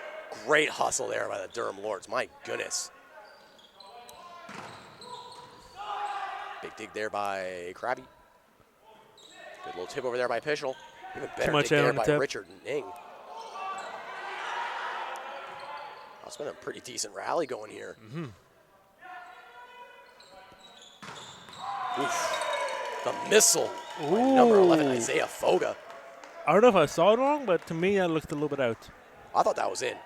Speaker 2: Great hustle there by the Durham Lords. My goodness. Big dig there by Krabby. Good little tip over there by Pischel. Even better
Speaker 1: much
Speaker 2: dig
Speaker 1: air
Speaker 2: there
Speaker 1: on the
Speaker 2: by
Speaker 1: tip.
Speaker 2: Richard Ning. It's been a pretty decent rally going here. Oof. The missile by number 11,
Speaker 1: Ooh.
Speaker 2: Isaiah Foga.
Speaker 1: I don't know if I saw it wrong, but to me, it looked a little bit out.
Speaker 2: I thought that was in.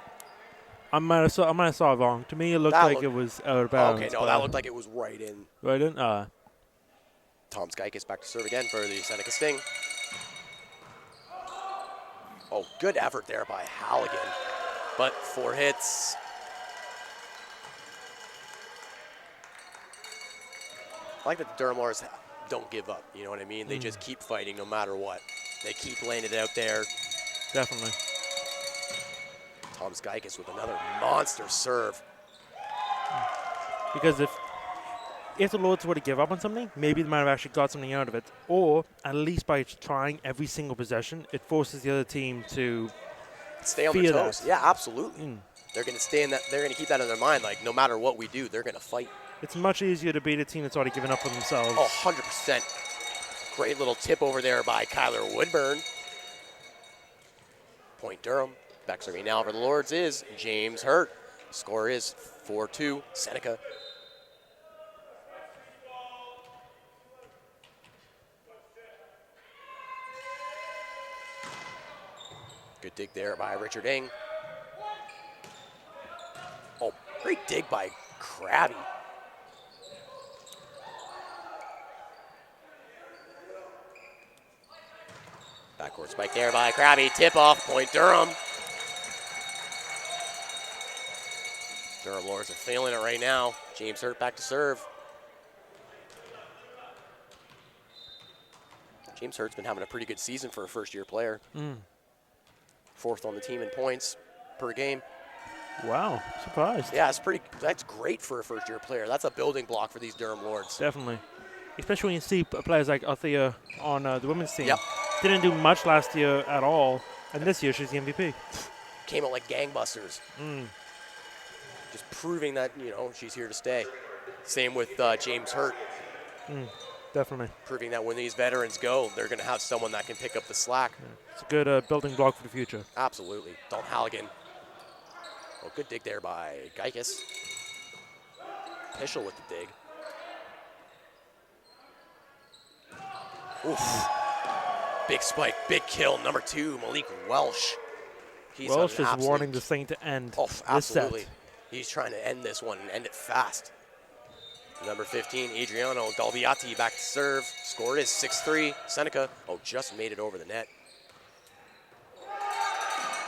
Speaker 1: I might have saw it wrong. To me, it looked
Speaker 2: That
Speaker 1: like
Speaker 2: looked-
Speaker 1: it was out of bounds.
Speaker 2: Okay, no,
Speaker 1: but
Speaker 2: that looked like it was right in.
Speaker 1: right in.
Speaker 2: Tom's Geikis back to serve again for the Seneca Sting. Oh, good effort there by Halligan. But 4 hits. I like that the Durham Lords don't give up, you know what I mean? They just keep fighting no matter what. They keep laying it out there.
Speaker 1: Definitely.
Speaker 2: Tom's Geikis with another monster serve.
Speaker 1: Because if the Lords were to give up on something, maybe they might have actually got something out of it. Or at least by trying every single possession, it forces the other team to
Speaker 2: Stay on their
Speaker 1: fear
Speaker 2: toes.
Speaker 1: that.
Speaker 2: Yeah, absolutely. They're going to stay in that. They're going to keep that in their mind. Like, no matter what we do, they're going to fight.
Speaker 1: It's much easier to beat a team that's already given up on themselves.
Speaker 2: Oh, 100%. Great little tip over there by Kyler Woodburn. Point Durham. Back serving now for the Lords is James Hurt. Score is 4-2 Seneca. Good dig there by Richard Ing. Oh, great dig by Krabby. Backward spike there by Krabby. Tip off, point Durham. Durham Lords are feeling it right now. James Hurt back to serve. James Hurt's been having a pretty good season for a first-year player. 4th on the team in points per game.
Speaker 1: Wow, surprised.
Speaker 2: Yeah, that's great for a first-year player. That's a building block for these Durham Lords.
Speaker 1: Definitely. Especially when you see players like Althea on the women's team.
Speaker 2: Yep.
Speaker 1: Didn't do much last year at all, and this year she's the MVP.
Speaker 2: Came out like gangbusters. Just proving that, she's here to stay. Same with James Hurt.
Speaker 1: Definitely.
Speaker 2: Proving that when these veterans go, they're going to have someone that can pick up the slack.
Speaker 1: It's a good building block for the future.
Speaker 2: Absolutely. Dalton Halligan. Oh, good dig there by Geikis. Pischel with the dig. Oof. Big spike, big kill. Number 2, Malik Welsh. He's
Speaker 1: Welsh
Speaker 2: on
Speaker 1: is
Speaker 2: an absolute-
Speaker 1: wanting this thing to end.
Speaker 2: Oh,
Speaker 1: this
Speaker 2: absolutely.
Speaker 1: set.
Speaker 2: He's trying to end this one and end it fast. Number 15, Adriano Dalbiati back to serve. Score is 6-3. Seneca, just made it over the net.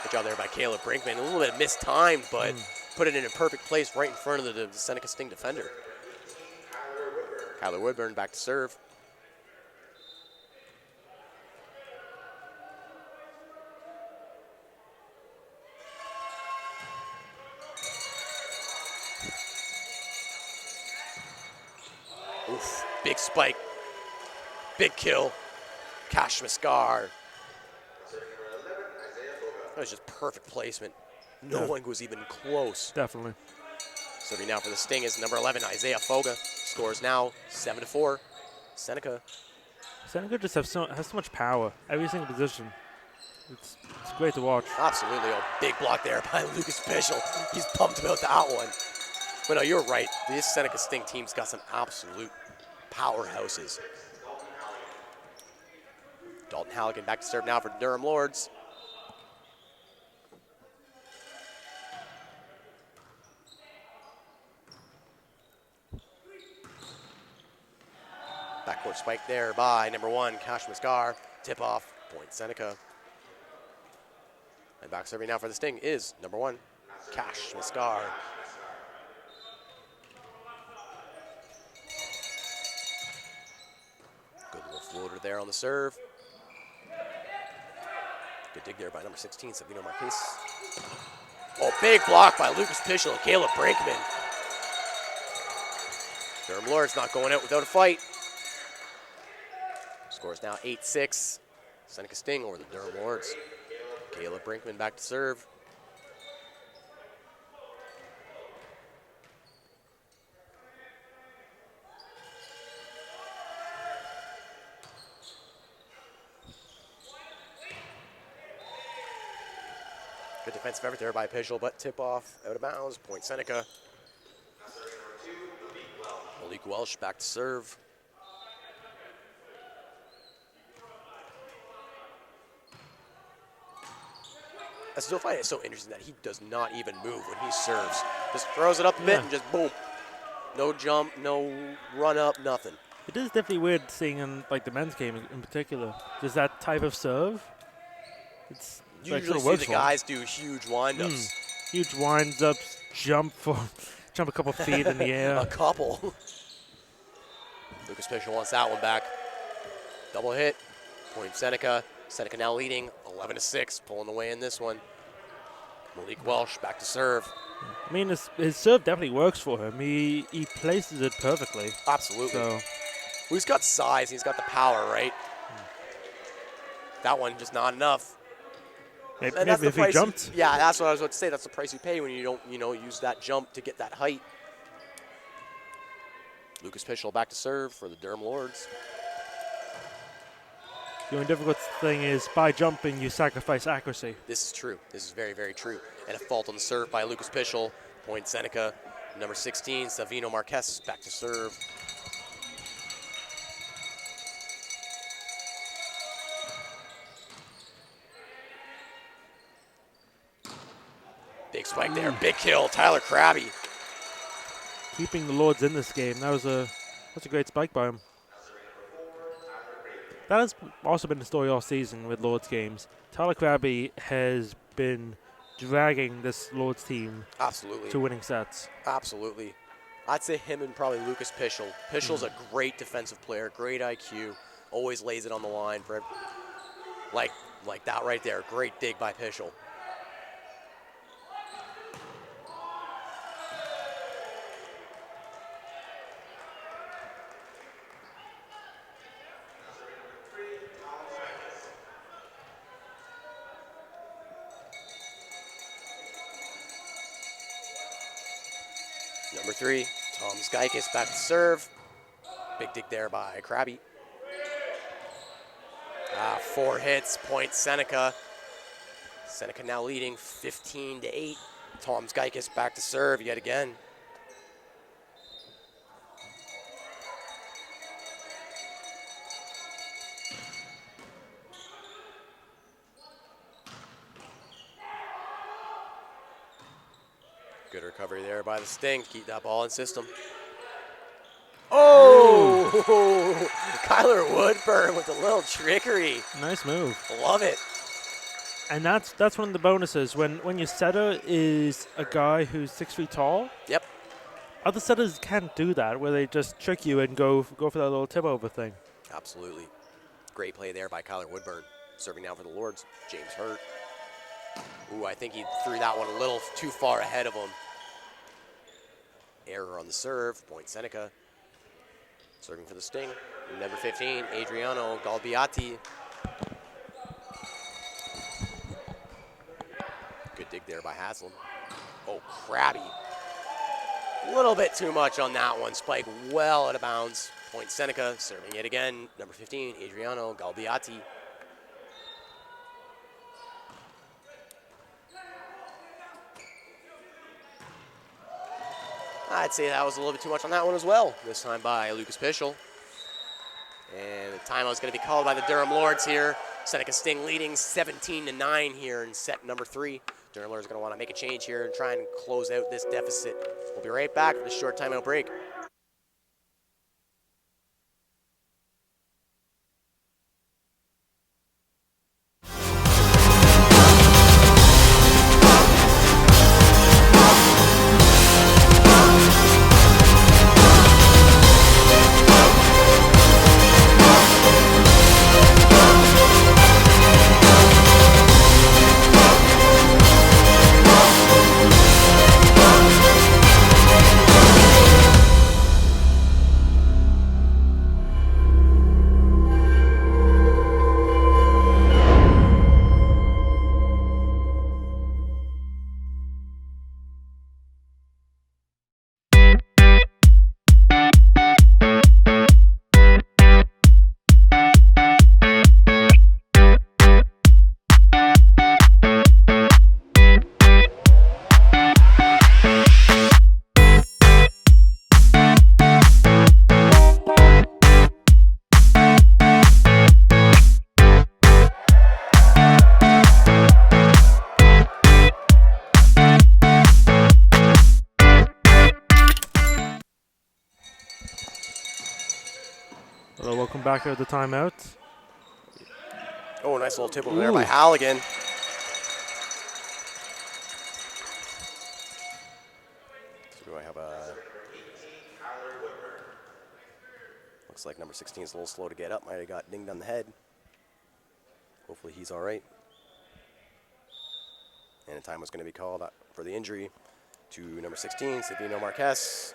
Speaker 2: Good job there by Caleb Brinkman. A little bit mistimed, but put it in a perfect place right in front of the Seneca Sting defender. Kyler Woodburn back to serve. Oof, big spike, big kill. Cash Mascar. That was just perfect placement. No one was even close.
Speaker 1: Definitely.
Speaker 2: Serving now for the Sting is number 11, Isaiah Foga. Scores now 7-4. Seneca.
Speaker 1: Seneca just has so much power. Every single position. It's great to watch.
Speaker 2: Absolutely. A big block there by Lucas Pischel. He's pumped about that one. But no, you're right. This Seneca Sting team's got some absolute powerhouses. Dalton Halligan back to serve now for Durham Lords. Backcourt spike there by number 1, Cash Mascar. Tip off, point Seneca. And back serving now for the Sting is number 1, Cash Mascar. Good little floater there on the serve. Good dig there by number 16, Savino Marquez. Oh, big block by Lucas Pischel and Caleb Brinkman. Durham Lords not going out without a fight. Score is now 8-6. Seneca Sting over the Durham Lords. Caleb Brinkman back to serve. Good defensive effort there by Pischel, but tip off out of bounds. Point Seneca. Malik Welsh back to serve. I still find it so interesting that he does not even move when he serves. Just throws it up a bit and just boom. No jump, no run up, nothing.
Speaker 1: It is definitely weird seeing in like the men's game in particular. Just that type of serve. It's
Speaker 2: You
Speaker 1: like
Speaker 2: usually
Speaker 1: sort of
Speaker 2: see
Speaker 1: works
Speaker 2: the
Speaker 1: for him.
Speaker 2: guys do huge windups.
Speaker 1: Huge winds ups, jump a couple feet in the air.
Speaker 2: A couple. Lucas Pischel wants that one back. Double hit. Point Seneca. Seneca now leading 11-6, pulling away in this one. Malik Welsh back to serve.
Speaker 1: I mean, his serve definitely works for him. He places it perfectly.
Speaker 2: Absolutely.
Speaker 1: So
Speaker 2: Well, he's got size. He's got the power, right? That one just not enough.
Speaker 1: maybe
Speaker 2: And that's the
Speaker 1: if he
Speaker 2: price.
Speaker 1: jumped.
Speaker 2: Yeah, that's what I was about to say. That's the price you pay when you don't, use that jump to get that height. Lucas Pischel back to serve for the Durham Lords.
Speaker 1: The only difficult thing is by jumping, you sacrifice accuracy.
Speaker 2: This is true. This is very, very true. And a fault on the serve by Lucas Pischel. Point Seneca. Number 16, Savino Marquez back to serve. Big spike there. Big kill. Tyler Krabby.
Speaker 1: Keeping the Lords in this game, that's a great spike by him. That has also been the story all season with Lords games. Tyler Krabby has been dragging this Lords team
Speaker 2: Absolutely.
Speaker 1: to winning sets.
Speaker 2: Absolutely. I'd say him and probably Lucas Pischel. Pischel's a great defensive player, great IQ, always lays it on the line for like that right there. Great dig by Pischel. Number 3, Tom Skaikis back to serve. Big dig there by Krabby. 4 hits, point Seneca. Seneca now leading 15-8. Tom Skaikis back to serve yet again. Good recovery there by the Sting. Keep that ball in system. Oh! Kyler Woodburn with a little trickery.
Speaker 1: Nice move.
Speaker 2: Love it.
Speaker 1: And that's one of the bonuses. When your setter is a guy who's 6 feet tall,
Speaker 2: Yep.
Speaker 1: other setters can't do that, where they just trick you and go for that little tip over thing.
Speaker 2: Absolutely. Great play there by Kyler Woodburn. Serving now for the Lords, James Hurt. Ooh, I think he threw that one a little too far ahead of him. Error on the serve, point Seneca. Serving for the Sting, number 15, Adriano Galbiati. Good dig there by Haslam. Oh, Krabby. A little bit too much on that one. Spike well out of bounds. Point Seneca, serving it again, number 15, Adriano Galbiati. I'd say that was a little bit too much on that one as well. This time by Lucas Pischel. And the timeout is going to be called by the Durham Lords here. Seneca Sting leading 17-9 here in set number 3. Durham Lords are going to want to make a change here and try and close out this deficit. We'll be right back for the short timeout break.
Speaker 1: Hello, welcome back at the timeout.
Speaker 2: Oh, nice little tip over there by Halligan. So I have a... Looks like number 16 is a little slow to get up. Might have got dinged on the head. Hopefully he's all right. And a time was going to be called for the injury to number 16, Cedino Marquez.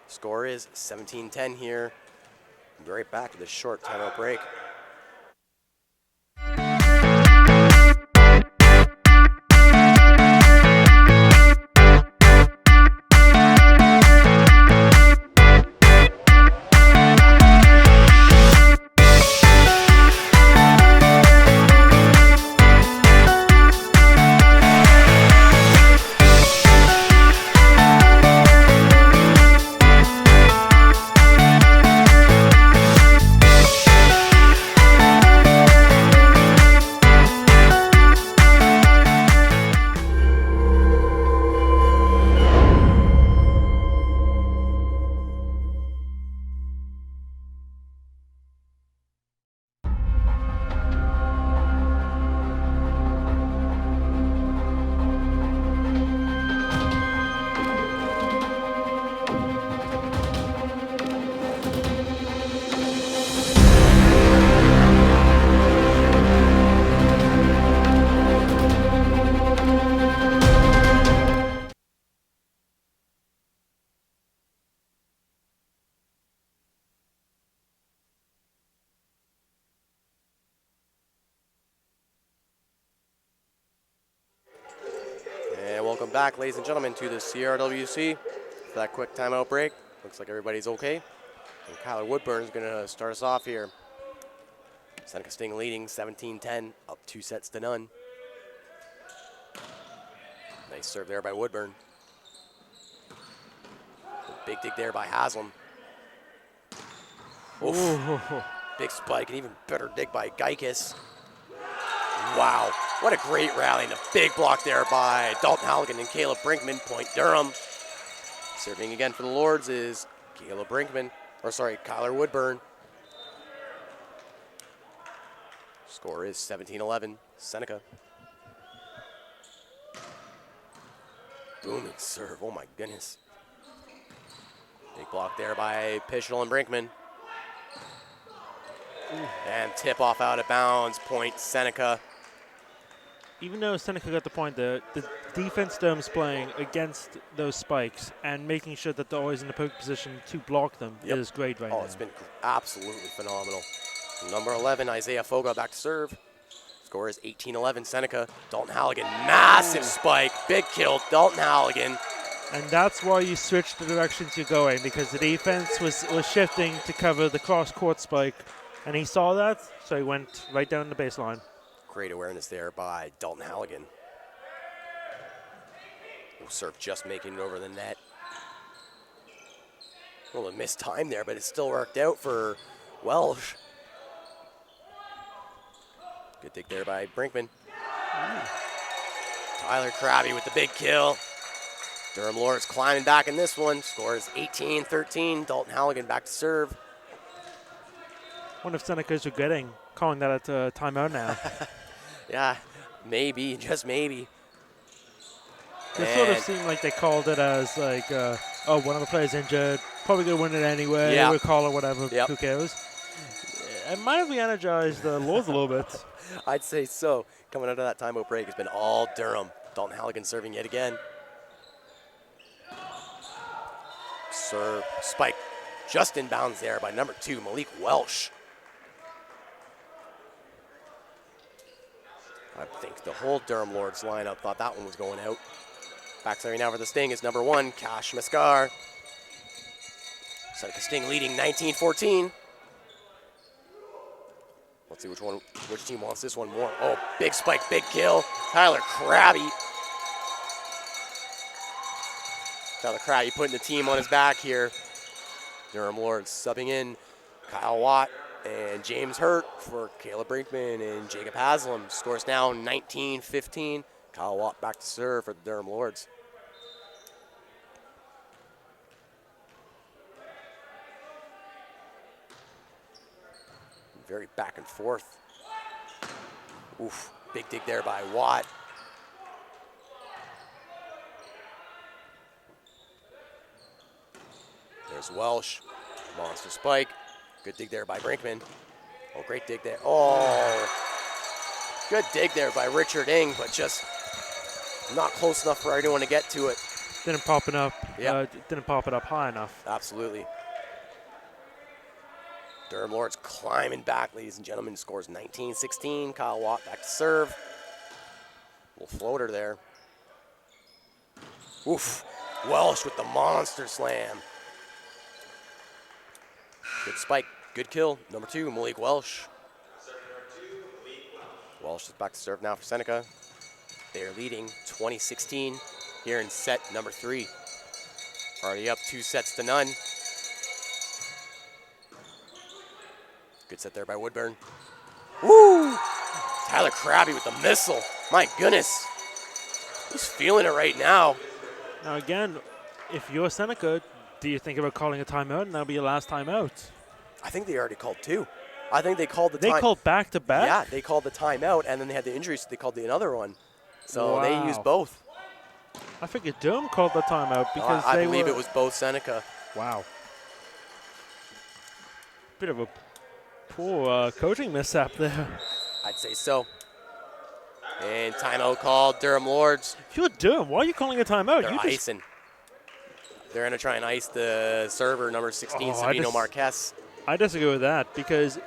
Speaker 2: Score is 17-10 here. We'll be right back to this short timeout break. Welcome back, ladies and gentlemen, to the CRWC. For that quick timeout break. Looks like everybody's okay. And Kyler Woodburn is going to start us off here. Seneca Sting leading 17-10, up 2-0. Nice serve there by Woodburn. Big dig there by Haslam. Oof. Big spike, and even better dig by Geikis. Wow, what a great rally, and a big block there by Dalton Halligan and Caleb Brinkman, point Durham. Serving again for the Lords is Kyler Woodburn. Score is 17-11, Seneca. Booming serve, oh my goodness. Big block there by Pischel and Brinkman. And tip off out of bounds, point Seneca.
Speaker 1: Even though Seneca got the point there, the defense Durham's playing against those spikes and making sure that they're always in the poke position to block them is great right now.
Speaker 2: Oh, it's been absolutely phenomenal. Number 11, Isaiah Foga back to serve. Score is 18-11, Seneca. Dalton Halligan, massive spike, big kill, Dalton Halligan.
Speaker 1: And that's why you switch the directions you're going, because the defense was shifting to cover the cross-court spike, and he saw that, so he went right down the baseline.
Speaker 2: Great awareness there by Dalton Halligan. Serve just making it over the net. A little missed time there, but it still worked out for Welsh. Good dig there by Brinkman. Tyler Krabby with the big kill. Durham Lords climbing back in this one. Scores 18-13. Dalton Halligan back to serve.
Speaker 1: Wonder if Seneca's regretting calling that a timeout now.
Speaker 2: Yeah, maybe, just maybe.
Speaker 1: It sort of seemed like they called it as like, oh, one of the players injured, probably gonna win it anyway.
Speaker 2: Yeah.
Speaker 1: We'll call it whatever.
Speaker 2: Yep.
Speaker 1: Who cares? It might have re-energized the Lords a little bit.
Speaker 2: I'd say so. Coming out of that timeout break has been all Durham. Dalton Halligan serving yet again. Serve, spike, just inbounds there by number 2, Malik Welsh. I think the whole Durham Lords lineup thought that one was going out. Back serving now for the Sting is number 1, Cash Mascar. Seneca Sting leading 19-14. Let's see which team wants this one more. Oh, big spike, big kill. Tyler Krabby. Tyler Krabby putting the team on his back here. Durham Lords subbing in Kyle Watt and James Hurt for Caleb Brinkman and Jacob Haslam. Scores now 19-15. Kyle Watt back to serve for the Durham Lords. Very back and forth. Oof, big dig there by Watt. There's Welsh, monster spike. Good dig there by Brinkman. Oh, great dig there. Oh, good dig there by Richard Ing, but just not close enough for anyone to get to it.
Speaker 1: Didn't pop it up.
Speaker 2: Yeah.
Speaker 1: Didn't pop it up high enough.
Speaker 2: Absolutely. Durham Lords climbing back, ladies and gentlemen. Scores 19-16. Kyle Watt back to serve. Little floater there. Oof. Welsh with the monster slam. Good spike. Good kill. Number 2, Malik Welsh. Welsh is back to serve now for Seneca. They're leading 20-16 here in set number 3. Already up 2-0. Good set there by Woodburn. Woo! Tyler Krabby with the missile. My goodness. He's feeling it right now.
Speaker 1: Now again, if you're Seneca, do you think about calling a timeout and that'll be your last timeout?
Speaker 2: I think they already called 2. I think they called the
Speaker 1: They called back to back?
Speaker 2: Yeah, they called the timeout, and then they had the injury, so they called the another one. So
Speaker 1: Wow.
Speaker 2: they used both.
Speaker 1: I figured Durham called the timeout because
Speaker 2: I
Speaker 1: they
Speaker 2: believe
Speaker 1: were...
Speaker 2: it was both Seneca.
Speaker 1: Wow. Bit of a poor coaching mishap there.
Speaker 2: I'd say so. And timeout called, Durham Lords.
Speaker 1: If you're Durham, why are you calling a timeout?
Speaker 2: They're icing. They're going to try and ice the server, number 16, Savino Marquez.
Speaker 1: I disagree with that because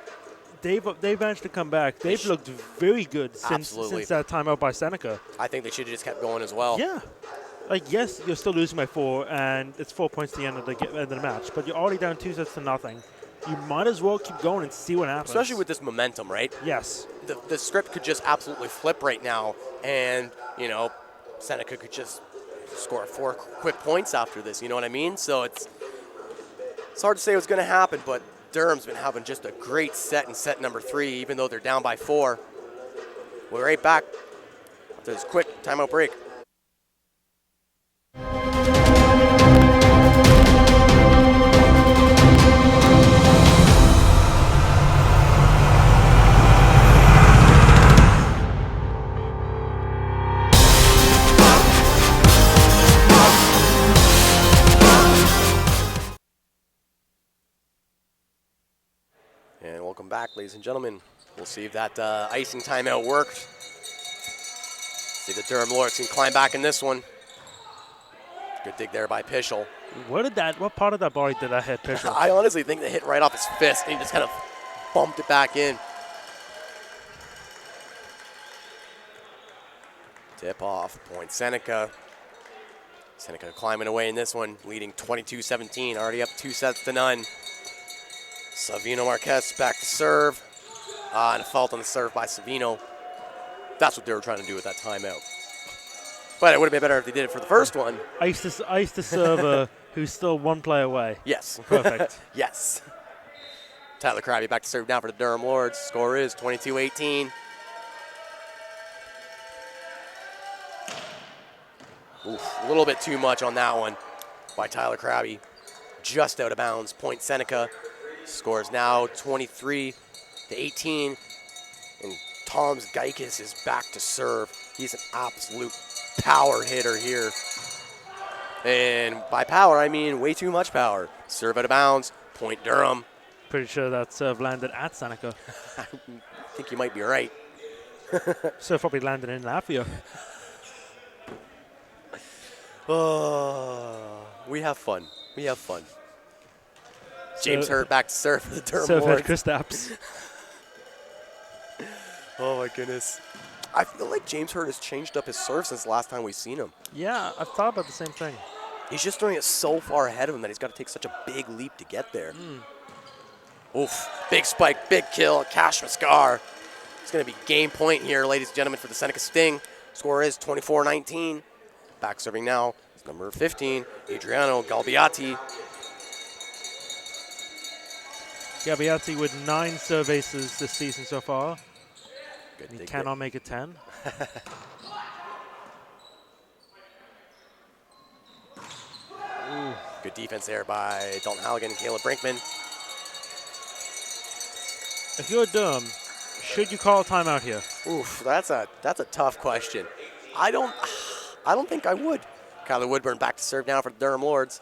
Speaker 1: they've managed to come back. They've looked very good since that timeout by Seneca.
Speaker 2: I think they should have just kept going as well.
Speaker 1: Yeah. Like, yes, you're still losing by 4, and it's 4 points at the end of the match, but you're already down 2-0. You might as well keep going and see what happens.
Speaker 2: Especially with this momentum, right?
Speaker 1: Yes.
Speaker 2: The script could just absolutely flip right now, and, Seneca could just score 4 quick points after this, you know what I mean? So it's hard to say what's going to happen, but Durham's been having just a great set in set number 3, even though they're down by 4. We'll be right back after this quick timeout break. And welcome back, ladies and gentlemen. We'll see if that icing timeout worked. See if the Durham Lords can climb back in this one. Good dig there by Pischel.
Speaker 1: What part of that body did that hit Pischel?
Speaker 2: I honestly think they hit right off his fist, and he just kind of bumped it back in. Tip off, point Seneca. Seneca climbing away in this one, leading 22-17, already up 2-0. Savino Marquez back to serve. And a fault on the serve by Savino. That's what they were trying to do with that timeout. But it would have been better if they did it for the first one.
Speaker 1: Ice to serve who's still one play away.
Speaker 2: Yes.
Speaker 1: Perfect.
Speaker 2: Yes. Tyler Krabby back to serve now for the Durham Lords. Score is 22-18. Oof, a little bit too much on that one by Tyler Krabby. Just out of bounds. Point Seneca. Score is now 23-18. And Tom's Geikis is back to serve. He's an absolute power hitter here. And by power, I mean way too much power. Serve out of bounds. Point Durham.
Speaker 1: Pretty sure that serve landed at Seneca.
Speaker 2: I think you might be right.
Speaker 1: Serve probably landed in Latvia.
Speaker 2: Oh, we have fun. We have fun. James Hurt back to serve for the Durham
Speaker 1: Serve
Speaker 2: Lords.
Speaker 1: head Kristaps.
Speaker 2: Oh my goodness. I feel like James Hurt has changed up his serve since the last time we've seen him.
Speaker 1: Yeah, I've thought about the same thing.
Speaker 2: He's just throwing it so far ahead of him that he's got to take such a big leap to get there. Oof, big spike, big kill, Cash Mascar. It's going to be game point here, ladies and gentlemen, for the Seneca Sting. Score is 24-19. Back serving now is number 15, Adriano Galbiati.
Speaker 1: Gabiati with 9 serve aces this season so far.
Speaker 2: Good
Speaker 1: He
Speaker 2: dig
Speaker 1: cannot make it 10.
Speaker 2: Good defense there by Dalton Halligan and Caleb Brinkman.
Speaker 1: If you're Durham, should you call a timeout here?
Speaker 2: Oof, that's a tough question. I don't think I would. Kyler Woodburn back to serve now for the Durham Lords.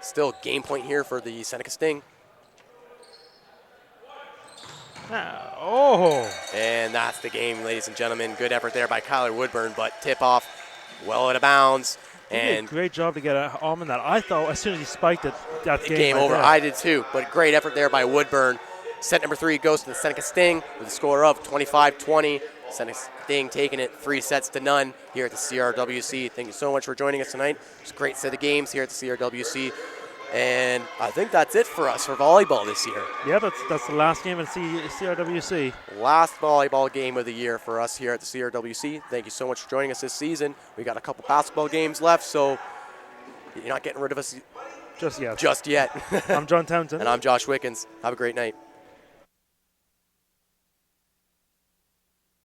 Speaker 2: Still game point here for the Seneca Sting.
Speaker 1: Oh!
Speaker 2: And that's the game, ladies and gentlemen. Good effort there by Kyler Woodburn, but tip off well out of bounds.
Speaker 1: He did
Speaker 2: And
Speaker 1: a great job to get an arm in that. I thought as soon as he spiked it, that
Speaker 2: game
Speaker 1: right
Speaker 2: over.
Speaker 1: there.
Speaker 2: I did too, but great effort there by Woodburn. Set number 3 goes to the Seneca Sting with a score of 25-20. Seneca Sting taking it 3-0 here at the CRWC. Thank you so much for joining us tonight. It's a great set of games here at the CRWC. And I think that's it for us for volleyball this year.
Speaker 1: Yeah, that's the last game in CRWC.
Speaker 2: Last volleyball game of the year for us here at the CRWC. Thank you so much for joining us this season. We got a couple basketball games left, so you're not getting rid of us
Speaker 1: Just yet.
Speaker 2: just yet.
Speaker 1: I'm John Townsend.
Speaker 2: And I'm Josh Wickens. Have a great night.